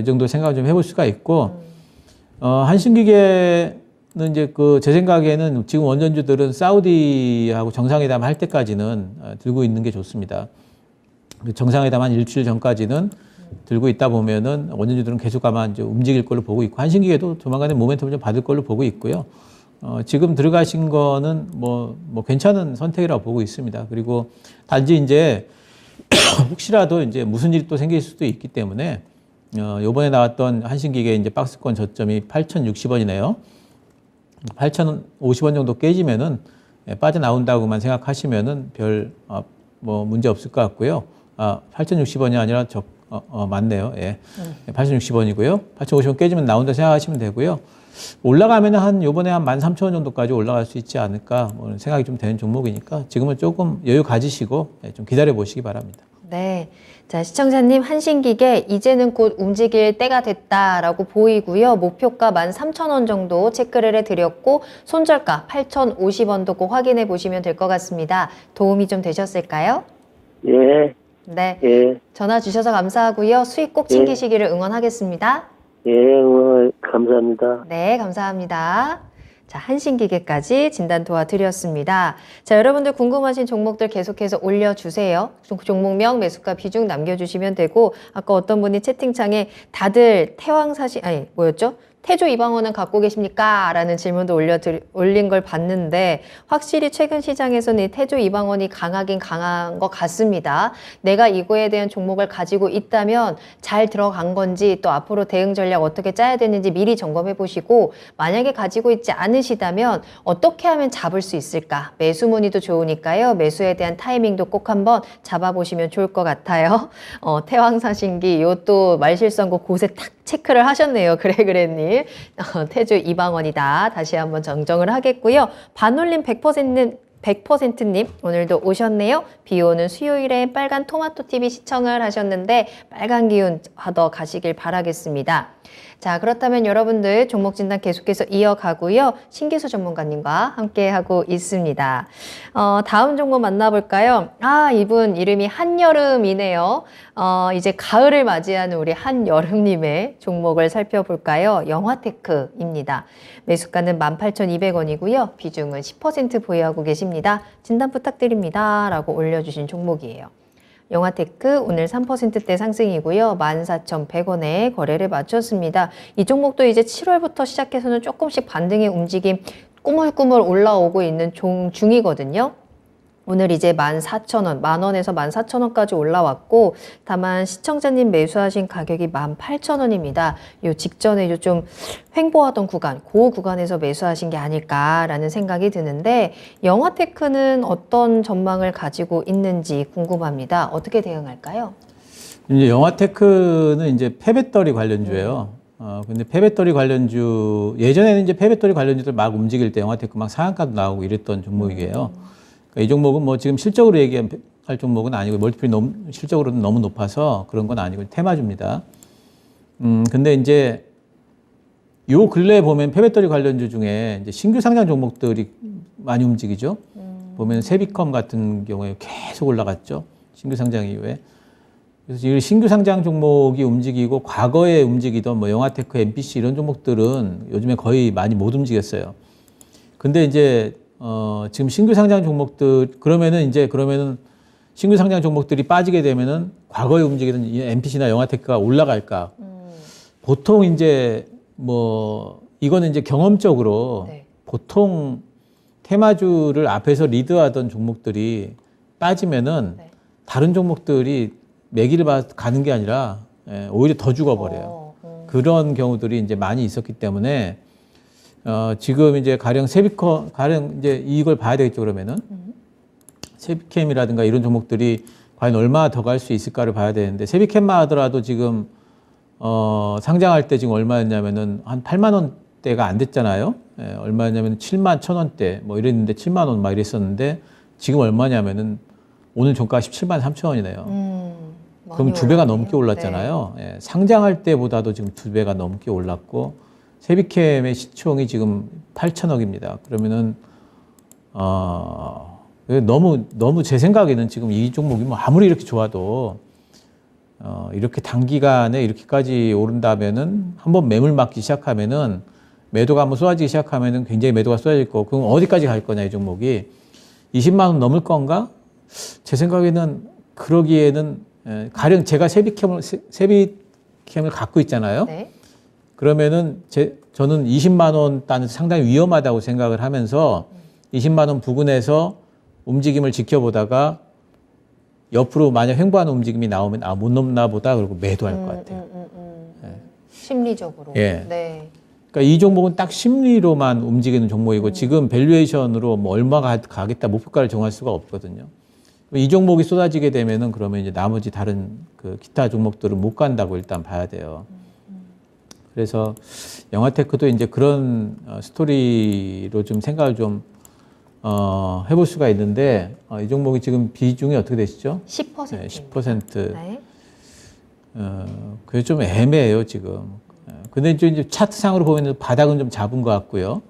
이 정도 생각을 좀 해볼 수가 있고 한신기계는 이제 제 생각에는 지금 원전주들은 사우디하고 정상회담 할 때까지는 들고 있는 게 좋습니다. 정상회담 한 일주일 전까지는 들고 있다 보면은 원전주들은 계속 아마 이제 움직일 걸로 보고 있고 한신기계도 조만간에 모멘텀을 좀 받을 걸로 보고 있고요. 지금 들어가신 거는 괜찮은 선택이라고 보고 있습니다. 그리고 단지 이제 혹시라도 이제 무슨 일이 또 생길 수도 있기 때문에 요번에 나왔던 한신기계 이제 박스권 저점이 8,060원이네요. 8,050원 정도 깨지면은 빠져나온다고만 생각하시면은 별 문제 없을 것 같고요. 8,060원이 아니라 맞네요. 예. 8,060원이고요. 8,050원 깨지면 나온다 생각하시면 되고요. 올라가면 요번에 한 13,000원 정도까지 올라갈 수 있지 않을까 생각이 좀 되는 종목이니까 지금은 조금 여유 가지시고 좀 기다려 보시기 바랍니다. 네. 자, 시청자님, 한신기계 이제는 곧 움직일 때가 됐다라고 보이고요. 목표가 13,000원 정도 체크를 해드렸고 손절가 8,050원도 꼭 확인해 보시면 될 것 같습니다. 도움이 좀 되셨을까요? 예, 네. 예, 전화 주셔서 감사하고요. 수익 꼭 챙기시기를 응원하겠습니다. 예, 감사합니다. 네, 감사합니다. 자, 한신기계까지 진단 도와드렸습니다. 자, 여러분들 궁금하신 종목들 계속해서 올려주세요. 종목명, 매수가 비중 남겨주시면 되고, 아까 어떤 분이 채팅창에 다들 태조 이방원은 갖고 계십니까? 라는 질문도 올린 걸 봤는데 확실히 최근 시장에서는 이 태조 이방원이 강하긴 강한 것 같습니다. 내가 이거에 대한 종목을 가지고 있다면 잘 들어간 건지 또 앞으로 대응 전략 어떻게 짜야 되는지 미리 점검해 보시고 만약에 가지고 있지 않으시다면 어떻게 하면 잡을 수 있을까? 매수 문의도 좋으니까요. 매수에 대한 타이밍도 꼭 한번 잡아보시면 좋을 것 같아요. 태왕사신기 요또 말실선고 곳에 탁 체크를 하셨네요. 그래님. 태조 이방원이다. 다시 한번 정정을 하겠고요. 반올림 100%님 오늘도 오셨네요. 비 오는 수요일에 빨간 토마토 TV 시청을 하셨는데 빨간 기운 하더 가시길 바라겠습니다. 자, 그렇다면 여러분들 종목 진단 계속해서 이어가고요. 신기수 전문가님과 함께 하고 있습니다. 다음 종목 만나볼까요? 이분 이름이 한여름이네요. 이제 가을을 맞이하는 우리 한여름님의 종목을 살펴볼까요? 영화테크입니다. 매수가는 18,200원이고요. 비중은 10% 보유하고 계십니다. 진단 부탁드립니다. 라고 올려주신 종목이에요. 영화테크 오늘 3%대 상승이고요. 14,100원에 거래를 마쳤습니다. 이 종목도 이제 7월부터 시작해서는 조금씩 반등의 움직임 꾸물꾸물 올라오고 있는 중이거든요. 오늘 이제 14,000원, 만원에서 14,000원까지 올라왔고, 다만 시청자님 매수하신 가격이 18,000원입니다. 요 직전에 좀 횡보하던 구간, 그 구간에서 매수하신 게 아닐까라는 생각이 드는데, 영화테크는 어떤 전망을 가지고 있는지 궁금합니다. 어떻게 대응할까요? 이제 영화테크는 이제 폐배터리 관련주예요. 근데 폐배터리 관련주, 예전에는 이제 폐배터리 관련주들 막 움직일 때 영화테크 막 상한가도 나오고 이랬던 종목이에요. 그러니까 이 종목은 뭐 지금 실적으로 얘기할 종목은 아니고 멀티플이 실적으로는 너무 높아서 그런 건 아니고 테마주입니다. 근데 이제 요 근래에 보면 폐배터리 관련주 중에 이제 신규 상장 종목들이 많이 움직이죠. 보면 세비컴 같은 경우에 계속 올라갔죠. 신규 상장 이후에. 그래서 이 신규 상장 종목이 움직이고 과거에 움직이던 뭐 영화테크, MPC 이런 종목들은 요즘에 거의 많이 못 움직였어요. 근데 이제 지금 신규 상장 종목들 그러면은 신규 상장 종목들이 빠지게 되면은 과거에 움직이던 MPC나 영화테크가 올라갈까? 보통 이제 뭐 이거는 이제 경험적으로 네. 보통 테마주를 앞에서 리드하던 종목들이 빠지면은 네. 다른 종목들이 매기를 가는 게 아니라 오히려 더 죽어버려요. 그런 경우들이 이제 많이 있었기 때문에 지금 이제 가령 이제 이걸 봐야 되겠죠, 그러면은. 세비캠이라든가 이런 종목들이 과연 얼마 더 갈 수 있을까를 봐야 되는데, 세비캠만 하더라도 지금, 상장할 때 지금 얼마였냐면은 한 8만 원대가 안 됐잖아요. 얼마였냐면 7만 1,000원대 뭐 이랬는데 7만 원 막 이랬었는데 지금 얼마냐면은 오늘 종가 17만 3천 원이네요. 그럼 2배가 넘게 올랐잖아요. 네. 상장할 때보다도 지금 2배가 넘게 올랐고, 세비캠의 시총이 지금 8천억입니다. 그러면은 너무 제 생각에는 지금 이 종목이 뭐 아무리 이렇게 좋아도 이렇게 단기간에 이렇게까지 오른다면은 한번 매물 맞기 시작하면은 매도가 한번 쏟아지기 시작하면은 굉장히 매도가 쏟아질 거고, 그럼 어디까지 갈 거냐 이 종목이 20만 원 넘을 건가? 제 생각에는 그러기에는 가령 제가 세비캠을 갖고 있잖아요. 네. 그러면은 저는 20만 원 단은 상당히 위험하다고 생각을 하면서 20만 원 부근에서 움직임을 지켜보다가 옆으로 만약 횡보하는 움직임이 나오면 못 넘나 보다 그러고 매도할 것 같아요. 심리적으로. 예. 네. 그러니까 이 종목은 딱 심리로만 움직이는 종목이고 지금 밸류에이션으로 뭐 얼마가 가겠다 목표가를 정할 수가 없거든요. 이 종목이 쏟아지게 되면은 그러면 이제 나머지 다른 그 기타 종목들은 못 간다고 일단 봐야 돼요. 그래서 영화테크도 이제 그런 스토리로 좀 생각을 좀 해볼 수가 있는데 이 종목이 지금 비중이 어떻게 되시죠? 10%. 네, 10%. 네. 그게 좀 애매해요 지금. 근데 이제 차트상으로 보면 바닥은 좀 잡은 것 같고요.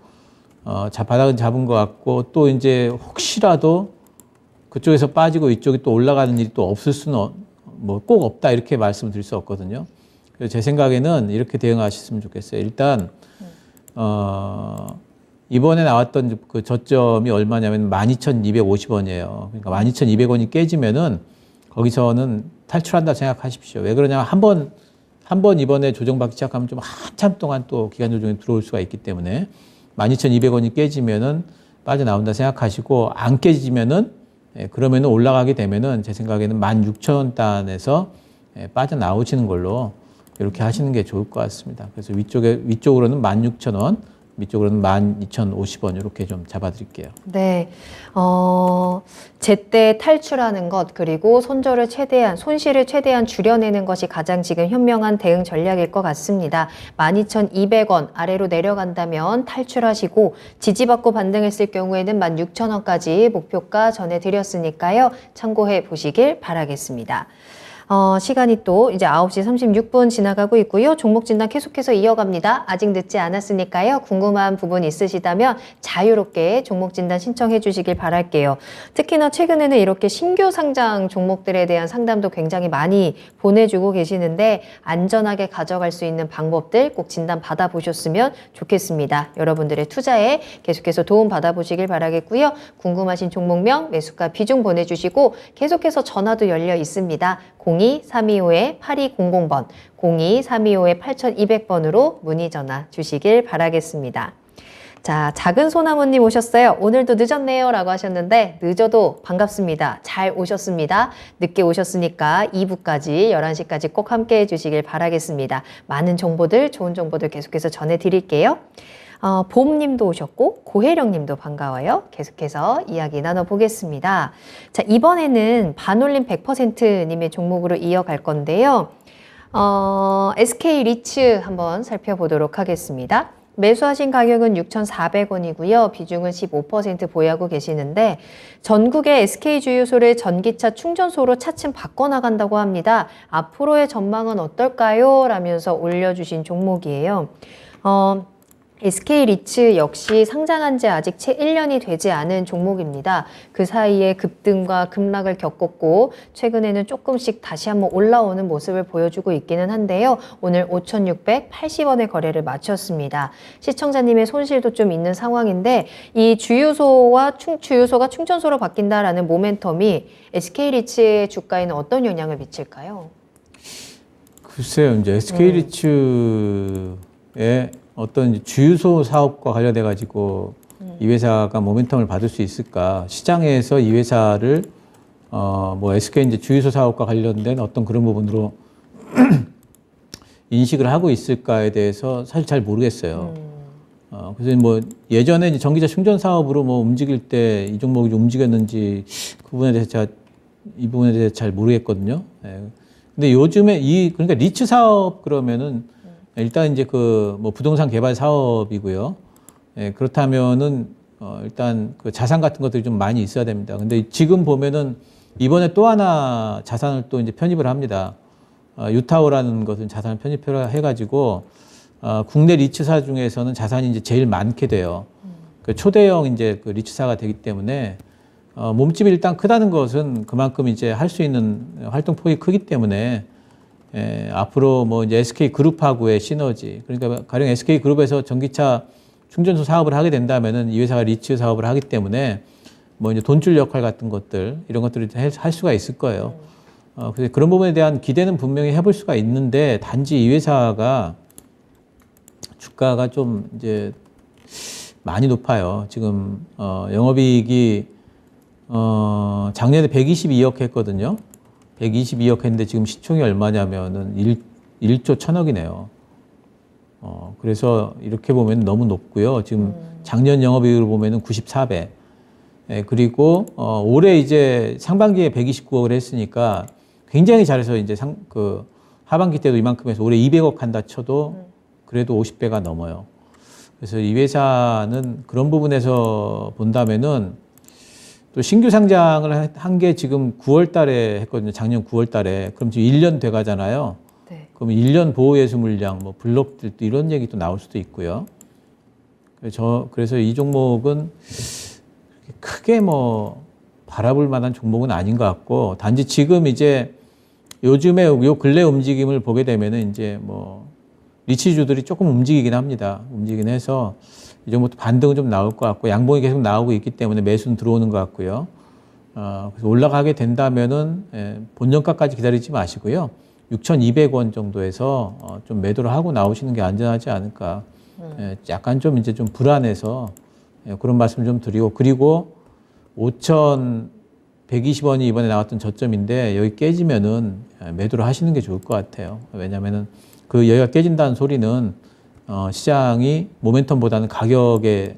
바닥은 잡은 것 같고 또 이제 혹시라도 그쪽에서 빠지고 이쪽이 또 올라가는 일이 또 없을 수는 뭐 꼭 없다 이렇게 말씀드릴 수 없거든요. 그래서 제 생각에는 이렇게 대응하셨으면 좋겠어요. 일단 이번에 나왔던 그 저점이 얼마냐면 12,250원이에요. 그러니까 12,200원이 깨지면은 거기서는 탈출한다 생각하십시오. 왜 그러냐면 한 번 이번에 조정받기 시작하면 좀 한참 동안 또 기간 조정이 들어올 수가 있기 때문에 12,200원이 깨지면은 빠져나온다 생각하시고 안 깨지면은 그러면은 올라가게 되면은 제 생각에는 16,000원 단에서 빠져나오시는 걸로 이렇게 하시는 게 좋을 것 같습니다. 그래서 위쪽으로는 16,000원, 위쪽으로는 12,050원 이렇게 좀 잡아드릴게요. 네, 제때 탈출하는 것 그리고 손실을 최대한 줄여내는 것이 가장 지금 현명한 대응 전략일 것 같습니다. 12,200원 아래로 내려간다면 탈출하시고 지지받고 반등했을 경우에는 16,000원까지 목표가 전해드렸으니까요. 참고해 보시길 바라겠습니다. 시간이 또 이제 9시 36분 지나가고 있고요. 종목 진단 계속해서 이어갑니다. 아직 늦지 않았으니까요. 궁금한 부분 있으시다면 자유롭게 종목 진단 신청해 주시길 바랄게요. 특히나 최근에는 이렇게 신규 상장 종목들에 대한 상담도 굉장히 많이 보내주고 계시는데 안전하게 가져갈 수 있는 방법들 꼭 진단 받아보셨으면 좋겠습니다. 여러분들의 투자에 계속해서 도움 받아보시길 바라겠고요. 궁금하신 종목명, 매수가 비중 보내주시고 계속해서 전화도 열려 있습니다. 02-325-8200번, 02-325-8200번으로 문의 전화 주시길 바라겠습니다. 자, 작은 소나무님 오셨어요. 오늘도 늦었네요 라고 하셨는데 늦어도 반갑습니다. 잘 오셨습니다. 늦게 오셨으니까 2부까지 11시까지 꼭 함께 해주시길 바라겠습니다. 많은 정보들, 좋은 정보들 계속해서 전해드릴게요. 봄님도 오셨고 고혜령님도 반가워요. 계속해서 이야기 나눠보겠습니다. 자, 이번에는 반올림 100%님의 종목으로 이어갈 건데요. SK 리츠 한번 살펴보도록 하겠습니다. 매수하신 가격은 6,400원이고요. 비중은 15% 보유하고 계시는데 전국의 SK 주유소를 전기차 충전소로 차츰 바꿔나간다고 합니다. 앞으로의 전망은 어떨까요? 라면서 올려주신 종목이에요. SK 리츠 역시 상장한 지 아직 채 1년이 되지 않은 종목입니다. 그 사이에 급등과 급락을 겪었고 최근에는 조금씩 다시 한번 올라오는 모습을 보여주고 있기는 한데요. 오늘 5,680원의 거래를 마쳤습니다. 시청자님의 손실도 좀 있는 상황인데 이 주유소가 충전소로 바뀐다라는 모멘텀이 SK 리츠의 주가에는 어떤 영향을 미칠까요? 글쎄요, 이제 SK 리츠의 어떤 주유소 사업과 관련돼 가지고 이 회사가 모멘텀을 받을 수 있을까? 시장에서 이 회사를 뭐 SK 이제 주유소 사업과 관련된 어떤 그런 부분으로 인식을 하고 있을까에 대해서 사실 잘 모르겠어요. 그래서 뭐 예전에 이제 전기차 충전 사업으로 뭐 움직일 때 이 종목이 좀 움직였는지 그 부분에 대해서 제가 이 부분에 대해서 잘 모르겠거든요. 예. 근데 요즘에 그러니까 리츠 사업 그러면은 일단 이제 뭐 부동산 개발 사업이고요. 예, 그렇다면은 일단 그 자산 같은 것들이 좀 많이 있어야 됩니다. 근데 지금 보면은 이번에 또 하나 자산을 또 이제 편입을 합니다. 유타오라는 것은 자산을 편입을 해가지고 국내 리츠사 중에서는 자산이 이제 제일 많게 돼요. 그 초대형 이제 그 리츠사가 되기 때문에 몸집이 일단 크다는 것은 그만큼 이제 할 수 있는 활동 폭이 크기 때문에. 앞으로 뭐 이제 SK 그룹하고의 시너지, 그러니까 가령 SK 그룹에서 전기차 충전소 사업을 하게 된다면은 이 회사가 리츠 사업을 하기 때문에 뭐 이제 돈줄 역할 같은 것들 이런 것들을 할 수가 있을 거예요. 그래서 그런 부분에 대한 기대는 분명히 해볼 수가 있는데 단지 이 회사가 주가가 좀 이제 많이 높아요. 지금 영업이익이 작년에 122억 했거든요. 122억 했는데 지금 시총이 얼마냐면은 1조 1,000억이네요. 그래서 이렇게 보면 너무 높고요. 지금 작년 영업이익을 보면은 94배. 예, 그리고 올해 이제 상반기에 129억을 했으니까 굉장히 잘해서 이제 하반기 때도 이만큼 해서 올해 200억 한다 쳐도 그래도 50배가 넘어요. 그래서 이 회사는 그런 부분에서 본다면은 또 신규 상장을 한 게 지금 9월 달에 했거든요. 작년 9월 달에. 그럼 지금 1년 돼 가잖아요. 네. 그럼 1년 보호예수 물량, 뭐 블록들 또 이런 얘기도 나올 수도 있고요. 그래서 이 종목은 크게 뭐 바라볼 만한 종목은 아닌 것 같고 단지 지금 이제 요즘에 요 근래 움직임을 보게 되면은 이제 뭐 리치주들이 조금 움직이긴 합니다. 움직이긴 해서 이 정도 반등은 좀 나올 것 같고 양봉이 계속 나오고 있기 때문에 매수는 들어오는 것 같고요. 그래서 올라가게 된다면은 본전가까지 기다리지 마시고요. 6,200원 정도에서 좀 매도를 하고 나오시는 게 안전하지 않을까. 약간 좀 이제 좀 불안해서 그런 말씀 좀 드리고 그리고 5,120원이 이번에 나왔던 저점인데 여기 깨지면은 매도를 하시는 게 좋을 것 같아요. 왜냐하면은 여기가 깨진다는 소리는 시장이 모멘텀보다는 가격에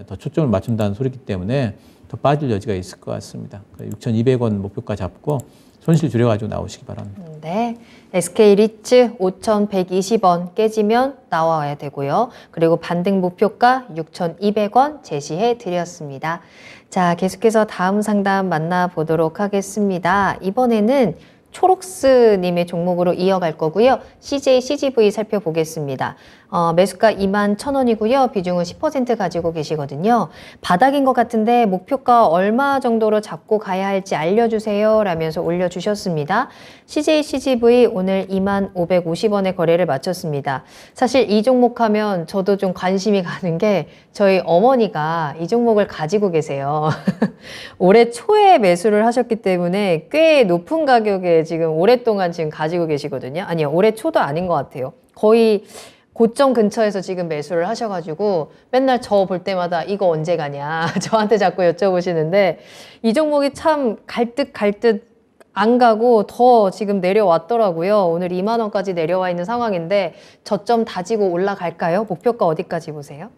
더 초점을 맞춘다는 소리이기 때문에 더 빠질 여지가 있을 것 같습니다. 6,200원 목표가 잡고 손실 줄여가지고 나오시기 바랍니다. 네, SK 리츠 5,120원 깨지면 나와야 되고요. 그리고 반등 목표가 6,200원 제시해 드렸습니다. 자, 계속해서 다음 상담 만나보도록 하겠습니다. 이번에는 초록스님의 종목으로 이어갈 거고요. CJ, CGV 살펴보겠습니다. 매수가 21,000원이고요. 비중은 10% 가지고 계시거든요. 바닥인 것 같은데 목표가 얼마 정도로 잡고 가야 할지 알려주세요 라면서 올려주셨습니다. CJ, CGV 오늘 2550원에 거래를 마쳤습니다. 사실 이 종목 하면 저도 좀 관심이 가는 게 저희 어머니가 이 종목을 가지고 계세요. 올해 초에 매수를 하셨기 때문에 꽤 높은 가격에 지금 오랫동안 지금 가지고 계시거든요. 아니요, 올해 초도 아닌 것 같아요. 거의 고점 근처에서 지금 매수를 하셔가지고 맨날 저 볼 때마다 이거 언제 가냐 저한테 자꾸 여쭤보시는데 이 종목이 참 갈 듯 안 가고 더 지금 내려왔더라고요. 오늘 2만 원까지 내려와 있는 상황인데 저점 다지고 올라갈까요? 목표가 어디까지 보세요?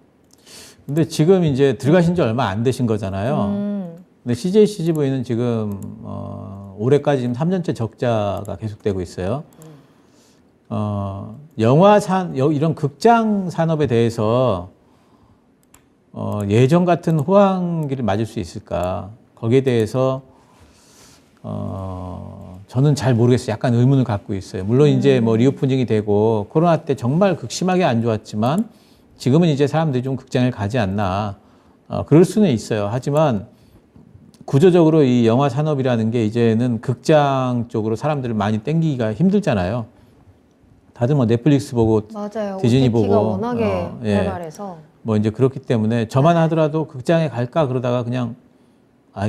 근데 지금 이제 들어가신 지 얼마 안 되신 거잖아요. 근데 CJ, CGV는 지금 올해까지 지금 3년째 적자가 계속되고 있어요. 이런 극장 산업에 대해서 예전 같은 호황기를 맞을 수 있을까? 거기에 대해서 저는 잘 모르겠어요. 약간 의문을 갖고 있어요. 물론 이제 뭐 리오프닝이 되고 코로나 때 정말 극심하게 안 좋았지만 지금은 이제 사람들이 좀 극장을 가지 않나. 그럴 수는 있어요. 하지만 구조적으로 이 영화 산업이라는 게 이제는 극장 쪽으로 사람들을 많이 땡기기가 힘들잖아요. 다들 뭐 넷플릭스 보고 맞아요. 디즈니 OTT가 보고 워낙에 예. 활발해서 뭐 이제 그렇기 때문에 저만 하더라도 극장에 갈까 그러다가 그냥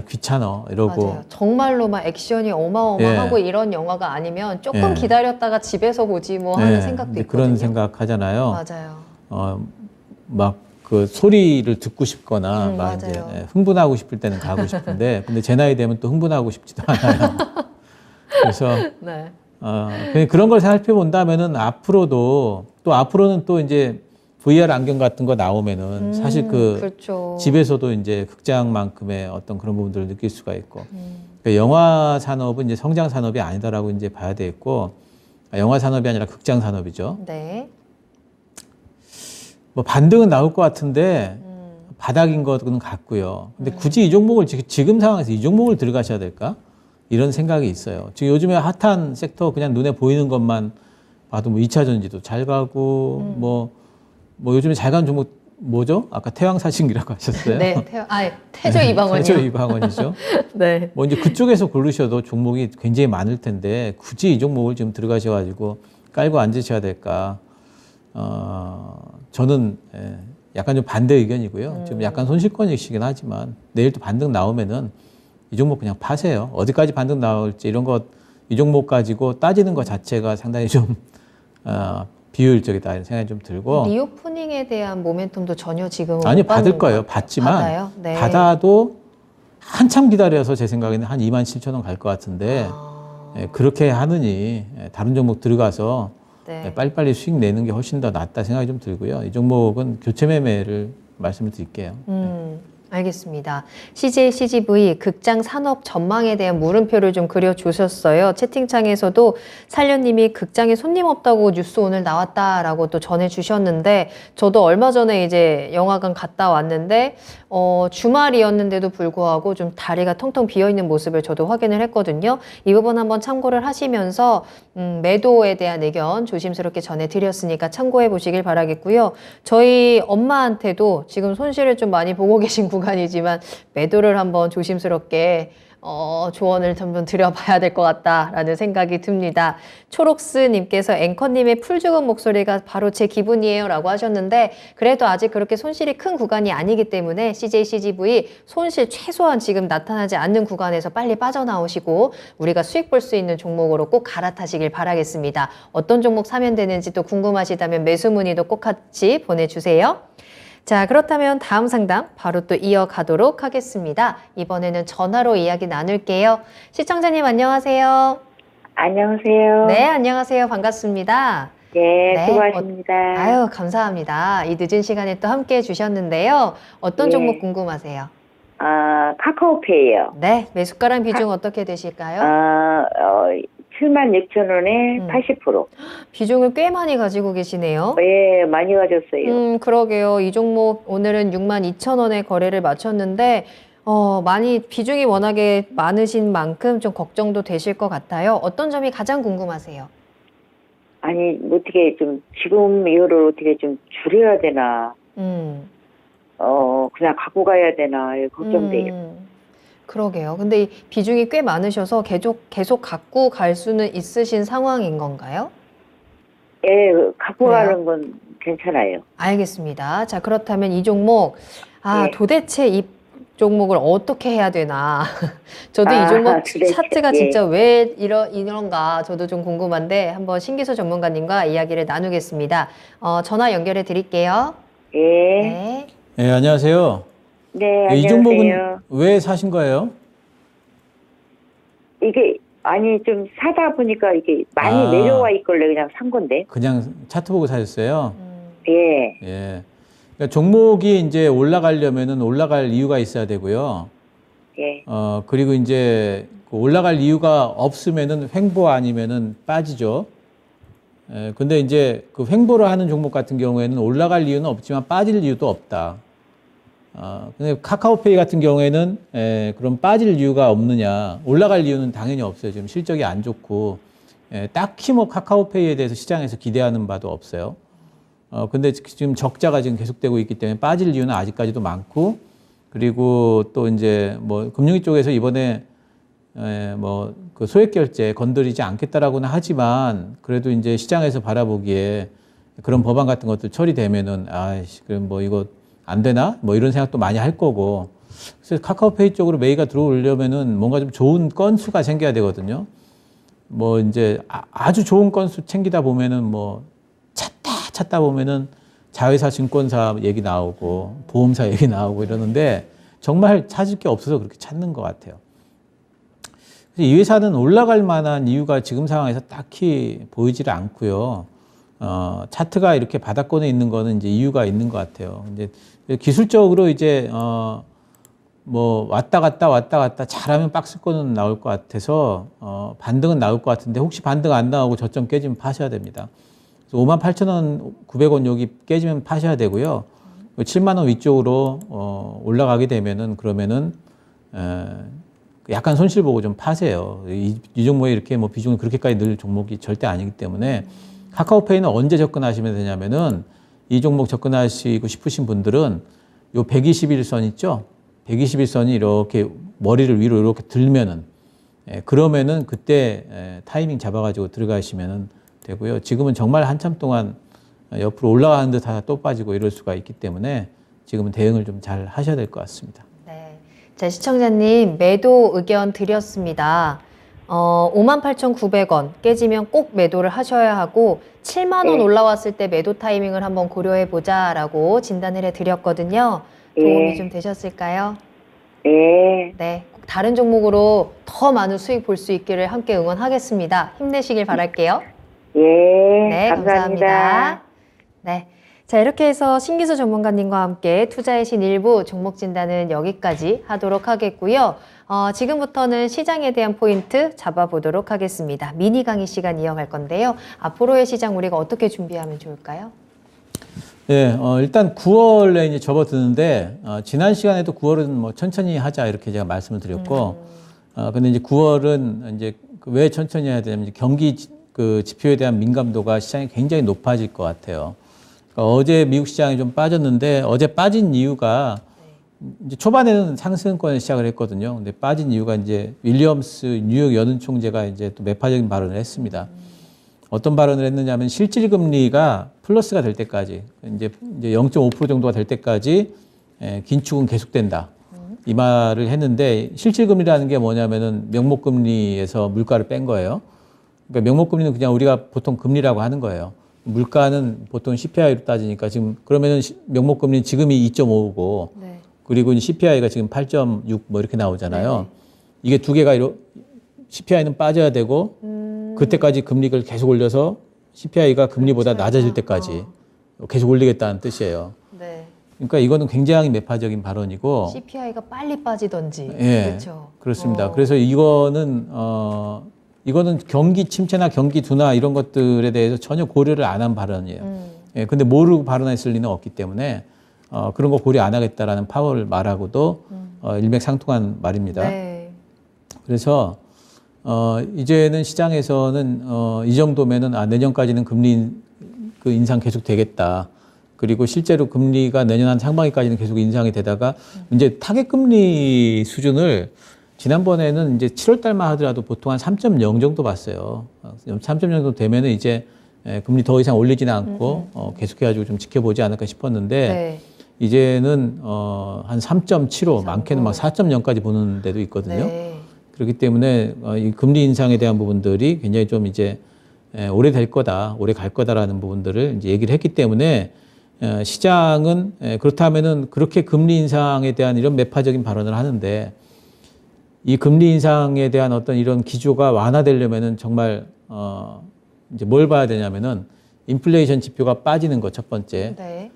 귀찮아 이러고 맞아요. 정말로 막 액션이 어마어마하고 이런 영화가 아니면 조금 예. 기다렸다가 집에서 보지 뭐 하는 생각도 이제 있거든요. 그런 생각 하잖아요. 맞아요. 막 그 소리를 듣고 싶거나 막 맞아요. 이제 흥분하고 싶을 때는 가고 싶은데 근데 제 나이 되면 또 흥분하고 싶지도 않아요. 그래서 네. 그냥 그런 걸 살펴본다면은 앞으로는 또 이제 VR 안경 같은 거 나오면은 사실 그렇죠. 집에서도 이제 극장만큼의 어떤 그런 부분들을 느낄 수가 있고 그러니까 영화 산업은 이제 성장 산업이 아니다라고 이제 봐야 되겠고 영화 산업이 아니라 극장 산업이죠. 네. 뭐 반등은 나올 것 같은데 바닥인 것은 같고요. 근데 굳이 이 종목을 지금 상황에서 이 종목을 들어가셔야 될까? 이런 생각이 있어요. 지금 요즘에 핫한 섹터 그냥 눈에 보이는 것만 봐도 뭐 2차 전지도 잘 가고 뭐 요즘에 잘 가는 종목 뭐죠? 아까 태왕사신기라고 하셨어요? 네. 태조 이방원이요. 태조 이방원이죠. 네. 뭐 이제 그쪽에서 고르셔도 종목이 굉장히 많을 텐데 굳이 이 종목을 지금 들어가셔가지고 깔고 앉으셔야 될까? 저는 약간 좀 반대 의견이고요. 지금 약간 손실권이시긴 하지만 내일 또 반등 나오면은 이 종목 그냥 파세요. 어디까지 반등 나올지 이 종목 가지고 따지는 것 자체가 상당히 좀 비효율적이다 이런 생각이 좀 들고. 리오프닝에 대한 모멘텀도 전혀 지금은 아니 못 받을 받는 거예요. 것 같아요. 받지만 받아요? 네. 받아도 한참 기다려서 제 생각에는 한 27,000원 갈 것 같은데 그렇게 하느니 다른 종목 들어가서 네. 빨리빨리 수익 내는 게 훨씬 더 낫다 생각이 좀 들고요. 이 종목은 교체 매매를 말씀을 드릴게요. 알겠습니다. CJ, CGV 극장 산업 전망에 대한 물음표를 좀 그려주셨어요. 채팅창에서도 살려님이 극장에 손님 없다고 뉴스 오늘 나왔다라고 또 전해주셨는데 저도 얼마 전에 이제 영화관 갔다 왔는데 주말이었는데도 불구하고 좀 다리가 텅텅 비어있는 모습을 저도 확인을 했거든요. 이 부분 한번 참고를 하시면서 매도에 대한 의견 조심스럽게 전해드렸으니까 참고해 보시길 바라겠고요. 저희 엄마한테도 지금 손실을 좀 많이 보고 계신 구간이지만 매도를 한번 조심스럽게 조언을 한번 드려봐야 될 것 같다라는 생각이 듭니다. 초록스님께서 앵커님의 풀 죽은 목소리가 바로 제 기분이에요 라고 하셨는데 그래도 아직 그렇게 손실이 큰 구간이 아니기 때문에 CJ, CGV 손실 최소한 지금 나타나지 않는 구간에서 빨리 빠져나오시고 우리가 수익 볼 수 있는 종목으로 꼭 갈아타시길 바라겠습니다. 어떤 종목 사면 되는지 또 궁금하시다면 매수 문의도 꼭 같이 보내주세요. 자, 그렇다면 다음 상담 바로 또 이어가도록 하겠습니다. 이번에는 전화로 이야기 나눌게요. 시청자님 안녕하세요. 안녕하세요. 네, 안녕하세요. 반갑습니다. 네, 네, 수고하십니다. 아유, 감사합니다. 이 늦은 시간에 또 함께 해주셨는데요. 어떤 예. 종목 궁금하세요? 카카오페이요. 네, 매수가랑 비중 어떻게 되실까요? 76,000원에 80%. 비중을 꽤 많이 가지고 계시네요. 예, 많이 가졌어요. 그러게요. 이 종목 오늘은 62,000원에 거래를 마쳤는데 많이 비중이 워낙에 많으신 만큼 좀 걱정도 되실 것 같아요. 어떤 점이 가장 궁금하세요? 아니, 뭐 어떻게 좀, 지금 이거를 어떻게 좀 줄여야 되나, 음. 그냥 갖고 가야 되나, 걱정돼요. 그러게요. 근데 이 비중이 꽤 많으셔서 계속 갖고 갈 수는 있으신 상황인 건가요? 예, 갖고 그래요? 가는 건 괜찮아요. 알겠습니다. 자, 그렇다면 이 종목, 예. 도대체 이 종목을 어떻게 해야 되나. 저도 이 종목 도대체, 차트가 예. 진짜 왜 이런가 저도 좀 궁금한데 한번 신기수 전문가님과 이야기를 나누겠습니다. 전화 연결해 드릴게요. 예. 네. 네, 안녕하세요. 네, 이 안녕하세요. 종목은 왜 사신 거예요? 이게, 아니, 좀 사다 보니까 이게 많이 아. 내려와 있길래 그냥 산 건데. 그냥 차트 보고 사셨어요? 예. 예. 그러니까 종목이 이제 올라가려면은 올라갈 이유가 있어야 되고요. 예. 그리고 이제 그 올라갈 이유가 없으면은 횡보 아니면은 빠지죠. 예, 근데 이제 그 횡보를 하는 종목 같은 경우에는 올라갈 이유는 없지만 빠질 이유도 없다. 근데 카카오페이 같은 경우에는 그럼 빠질 이유가 없느냐? 올라갈 이유는 당연히 없어요. 지금 실적이 안 좋고 딱히 뭐 카카오페이에 대해서 시장에서 기대하는 바도 없어요. 근데 지금 적자가 지금 계속되고 있기 때문에 빠질 이유는 아직까지도 많고, 그리고 또 이제 뭐 금융위 쪽에서 이번에 뭐 그 소액 결제 건드리지 않겠다라고는 하지만 그래도 이제 시장에서 바라보기에 그런 법안 같은 것들 처리되면은 아이씨 그럼 뭐 이거 안 되나? 뭐 이런 생각도 많이 할 거고. 그래서 카카오페이 쪽으로 메이가 들어오려면은 뭔가 좀 좋은 건수가 생겨야 되거든요. 뭐 이제 아주 좋은 건수 챙기다 보면은 뭐 찾다 보면은 자회사 증권사 얘기 나오고 보험사 얘기 나오고 이러는데 정말 찾을 게 없어서 그렇게 찾는 것 같아요. 그래서 이 회사는 올라갈 만한 이유가 지금 상황에서 딱히 보이지를 않고요. 차트가 이렇게 바닥권에 있는 거는 이제 이유가 있는 것 같아요. 이제 기술적으로 이제 뭐 왔다 갔다 잘하면 박스권은 나올 것 같아서 반등은 나올 것 같은데 혹시 반등 안 나오고 저점 깨지면 파셔야 됩니다. 58,000원, 900원 여기 깨지면 파셔야 되고요. 7만 원 위쪽으로 올라가게 되면은 그러면은 약간 손실 보고 좀 파세요. 이 종목에 이렇게 뭐 비중을 그렇게까지 늘 종목이 절대 아니기 때문에 카카오페이는 언제 접근하시면 되냐면은 이 종목 접근하시고 싶으신 분들은 요 121선 있죠? 121선이 이렇게 머리를 위로 이렇게 들면은 그러면은 그때 타이밍 잡아가지고 들어가시면은 되고요. 지금은 정말 한참 동안 옆으로 올라가는 듯 하다 또 빠지고 이럴 수가 있기 때문에 지금은 대응을 좀 잘 하셔야 될 것 같습니다. 네. 자, 시청자님 매도 의견 드렸습니다. 58,900원 깨지면 꼭 매도를 하셔야 하고 7만 원 네. 올라왔을 때 매도 타이밍을 한번 고려해 보자라고 진단을 해 드렸거든요. 도움이 예. 좀 되셨을까요? 예. 네. 꼭 다른 종목으로 더 많은 수익 볼 수 있기를 함께 응원하겠습니다. 힘내시길 바랄게요. 예. 네, 감사합니다. 네. 자, 이렇게 해서 신기수 전문가님과 함께 투자의 신 일부 종목 진단은 여기까지 하도록 하겠고요. 지금부터는 시장에 대한 포인트 잡아보도록 하겠습니다. 미니 강의 시간 이어갈 건데요. 앞으로의 시장 우리가 어떻게 준비하면 좋을까요? 네, 일단 9월에 이제 접어드는데, 지난 시간에도 9월은 뭐 천천히 하자 이렇게 제가 말씀을 드렸고, 근데 이제 9월은 이제 왜 천천히 해야 되냐면 경기 그 지표에 대한 민감도가 시장이 굉장히 높아질 것 같아요. 그러니까 어제 미국 시장이 좀 빠졌는데 어제 빠진 이유가 이제 초반에는 상승권에 시작을 했거든요. 근데 빠진 이유가 이제 윌리엄스 뉴욕 연은 총재가 이제 또 매파적인 발언을 했습니다. 어떤 발언을 했느냐면 실질 금리가 플러스가 될 때까지 이제 0.5% 정도가 될 때까지 긴축은 계속된다. 이 말을 했는데 실질 금리라는 게 뭐냐면은 명목 금리에서 물가를 뺀 거예요. 그러니까 명목 금리는 그냥 우리가 보통 금리라고 하는 거예요. 물가는 보통 CPI로 따지니까 지금 그러면은 명목 금리는 지금이 2.5고 네. 그리고 CPI가 지금 8.6 뭐 이렇게 나오잖아요. 네네. 이게 두 개가 CPI는 빠져야 되고 그때까지 금리를 계속 올려서 CPI가 금리보다 그렇죠. 낮아질 때까지 계속 올리겠다는 뜻이에요. 네. 그러니까 이거는 굉장히 매파적인 발언이고 CPI가 빨리 빠지던지. 예, 그렇죠. 그렇습니다. 그래서 이거는 경기 침체나 경기 둔화 이런 것들에 대해서 전혀 고려를 안 한 발언이에요. 예, 근데 모르고 발언했을 리는 없기 때문에 그런 거 고려 안 하겠다라는 파월 말하고도 일맥상통한 말입니다. 네. 그래서 이제는 시장에서는 이 정도면은 내년까지는 금리 그 인상 계속 되겠다. 그리고 실제로 금리가 내년 한 상반기까지는 계속 인상이 되다가 이제 타겟 금리 수준을 지난번에는 이제 7월 달만 하더라도 보통 한 3.0 정도 봤어요. 3.0 정도 되면은 이제 금리 더 이상 올리지는 않고 계속해가지고 좀 지켜보지 않을까 싶었는데 네. 이제는 한 3.75 많게는 막 4.0까지 보는 데도 있거든요. 네. 그렇기 때문에 이 금리 인상에 대한 부분들이 굉장히 좀 이제 오래 될 거다, 오래 갈 거다라는 부분들을 이제 얘기를 했기 때문에 시장은 그렇다면은 그렇게 금리 인상에 대한 이런 매파적인 발언을 하는데 이 금리 인상에 대한 어떤 이런 기조가 완화되려면은 정말 이제 뭘 봐야 되냐면은 인플레이션 지표가 빠지는 거 첫 번째. 네.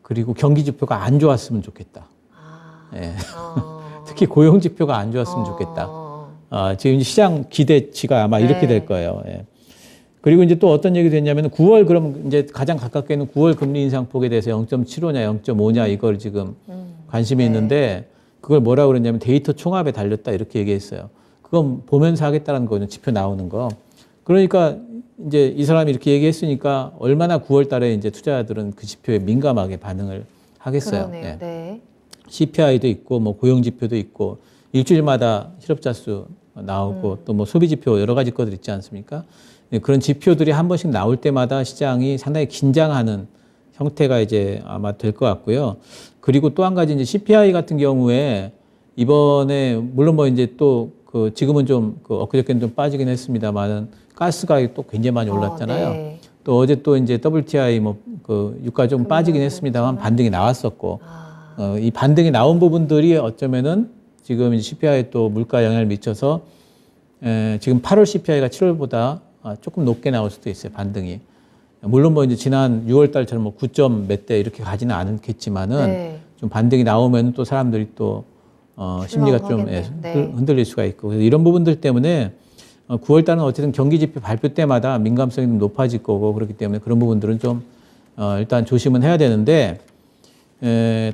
그리고 경기 지표가 안 좋았으면 좋겠다. 아. 예. 어. 특히 고용 지표가 안 좋았으면 좋겠다. 지금 시장 기대치가 아마 이렇게 네. 될 거예요. 예. 그리고 이제 또 어떤 얘기도 했냐면 9월 그럼 이제 가장 가깝게는 9월 금리 인상폭에 대해서 0.75냐 0.5냐 이걸 지금 관심이 네. 있는데 그걸 뭐라고 그랬냐면 데이터 총합에 달렸다 이렇게 얘기했어요. 그건 보면서 하겠다는 거죠. 지표 나오는 거. 그러니까 이제 이 사람이 이렇게 얘기했으니까 얼마나 9월 달에 이제 투자자들은 그 지표에 민감하게 반응을 하겠어요. 그러네요. 예. 네. CPI도 있고 뭐 고용 지표도 있고 일주일마다 실업자 수 나오고 또 뭐 소비 지표 여러 가지 것들 있지 않습니까? 예, 그런 지표들이 한 번씩 나올 때마다 시장이 상당히 긴장하는 형태가 이제 아마 될 것 같고요. 그리고 또 한 가지 이제 CPI 같은 경우에 이번에 물론 뭐 이제 또 그 지금은 좀 그 엊그저께는 좀 빠지긴 했습니다만은 가스 가격이 또 굉장히 많이 올랐잖아요. 네. 또 어제 또 이제 WTI 뭐 그 유가 좀 빠지긴 했습니다만 반등이 나왔었고 이 반등이 나온 부분들이 어쩌면은 지금 이제 CPI에 또 물가 영향을 미쳐서 지금 8월 CPI가 7월보다 조금 높게 나올 수도 있어요. 반등이. 물론 뭐 이제 지난 6월 달처럼 뭐 9점 몇 대 이렇게 가지는 않겠지만은 네. 좀 반등이 나오면 또 사람들이 또 심리가 좀 실망하겠네요. 네. 흔들릴 수가 있고 그래서 이런 부분들 때문에 9월 달은 어쨌든 경기 지표 발표 때마다 민감성이 좀 높아질 거고 그렇기 때문에 그런 부분들은 좀 일단 조심은 해야 되는데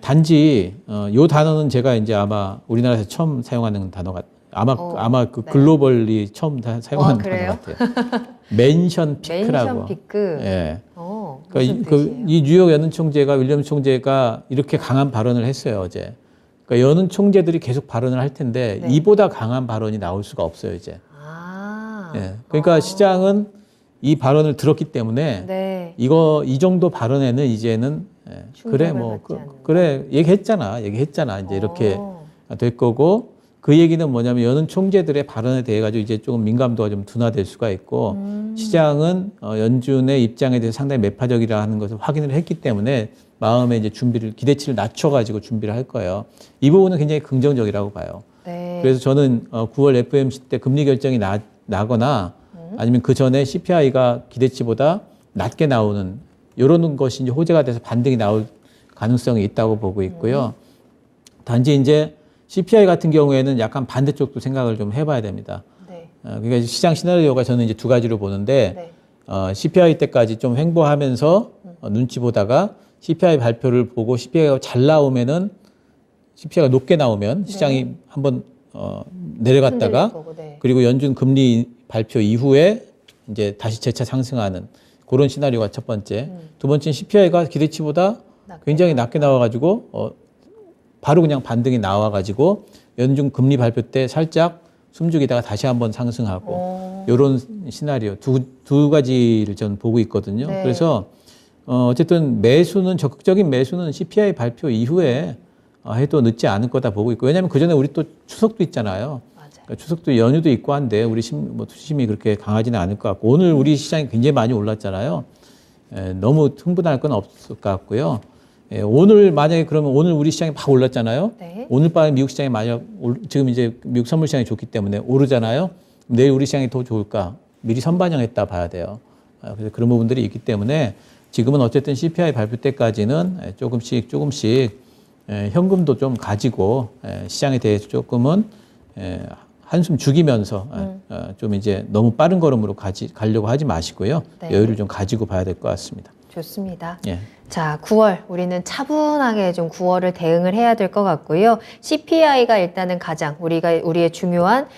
단지 요 단어는 제가 이제 아마 우리나라에서 처음 사용하는 단어가 아마 그 네. 글로벌리 처음 사용하는 단어 그래요? 같아요. 멘션 피크라고. 멘션 피크. 예. 무슨 그러니까 뜻이에요? 이 뉴욕 연은 총재가 윌리엄 총재가 이렇게 강한 발언을 했어요 어제. 그러니까 연은 총재들이 계속 발언을 할 텐데 네. 이보다 강한 발언이 나올 수가 없어요 이제. 아. 예. 그러니까 시장은 이 발언을 들었기 때문에 네. 이 정도 발언에는 이제는 그래 충격을 뭐 받지 않는다. 그래 얘기했잖아 이제 이렇게 될 거고 그 얘기는 뭐냐면 연은 총재들의 발언에 대해 가지고 이제 조금 민감도가 좀 둔화될 수가 있고 시장은 연준의 입장에 대해서 상당히 매파적이라 하는 것을 확인을 했기 때문에 마음에 이제 기대치를 낮춰가지고 준비를 할 거예요. 이 부분은 굉장히 긍정적이라고 봐요. 네. 그래서 저는 9월 FOMC 때 금리 결정이 나거나 아니면 그 전에 CPI가 기대치보다 낮게 나오는 이런 것이 이제 호재가 돼서 반등이 나올 가능성이 있다고 보고 있고요. 단지 이제 CPI 같은 경우에는 약간 반대쪽도 생각을 좀 해봐야 됩니다. 네. 그러니까 시장 시나리오가 저는 이제 두 가지로 보는데 네. CPI 때까지 좀 횡보하면서 눈치 보다가 CPI 발표를 보고 CPI가 잘 나오면은 CPI가 높게 나오면 시장이 한번 내려갔다가 흔들릴 거고, 네. 그리고 연준 금리 발표 이후에 이제 다시 재차 상승하는 그런 시나리오가 첫 번째. 두 번째는 CPI가 기대치보다 굉장히 낮게 나와가지고 바로 그냥 반등이 나와가지고 연준 금리 발표 때 살짝 숨죽이다가 다시 한번 상승하고 이런 시나리오 두 가지를 저는 보고 있거든요. 네. 그래서 어쨌든 적극적인 매수는 CPI 발표 이후에 해도 늦지 않을 거다 보고 있고 왜냐하면 그 전에 우리 또 추석도 있잖아요. 맞아요. 그러니까 추석도 연휴도 있고 한데 우리 투심이 그렇게 강하지는 않을 것 같고 오늘 우리 시장이 굉장히 많이 올랐잖아요. 너무 흥분할 건 없을 것 같고요. 오늘 만약에 그러면 오늘 우리 시장이 막 올랐잖아요. 네. 오늘 밤에 미국 시장이 지금 이제 미국 선물 시장이 좋기 때문에 오르잖아요. 내일 우리 시장이 더 좋을까? 미리 선반영했다 봐야 돼요. 그래서 그런 부분들이 있기 때문에 지금은 어쨌든 CPI 발표 때까지는 조금씩 현금도 좀 가지고 시장에 대해서 조금은 한숨 죽이면서 좀 이제 너무 빠른 걸음으로 가려고 하지 마시고요. 네. 여유를 좀 가지고 봐야 될 것 같습니다. 좋습니다. 예. 자, 9월 우리는 차분하게 좀 9월을 대응을 해야 될 것 같고요. CPI가 일단은 가장 우리의 중요한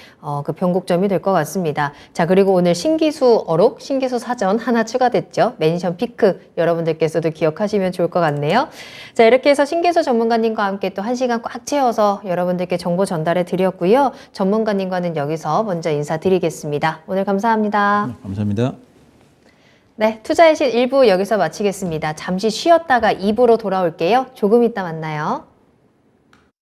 그 변곡점이 될 것 같습니다. 자, 그리고 오늘 신기수 어록, 신기수 사전 하나 추가됐죠. 멘션 피크 여러분들께서도 기억하시면 좋을 것 같네요. 자, 이렇게 해서 신기수 전문가님과 함께 또 1시간 꽉 채워서 여러분들께 정보 전달해 드렸고요. 전문가님과는 여기서 먼저 인사드리겠습니다. 오늘 감사합니다. 감사합니다. 네, 투자의 신 1부 여기서 마치겠습니다. 잠시 쉬었다가 2부로 돌아올게요. 조금 이따 만나요.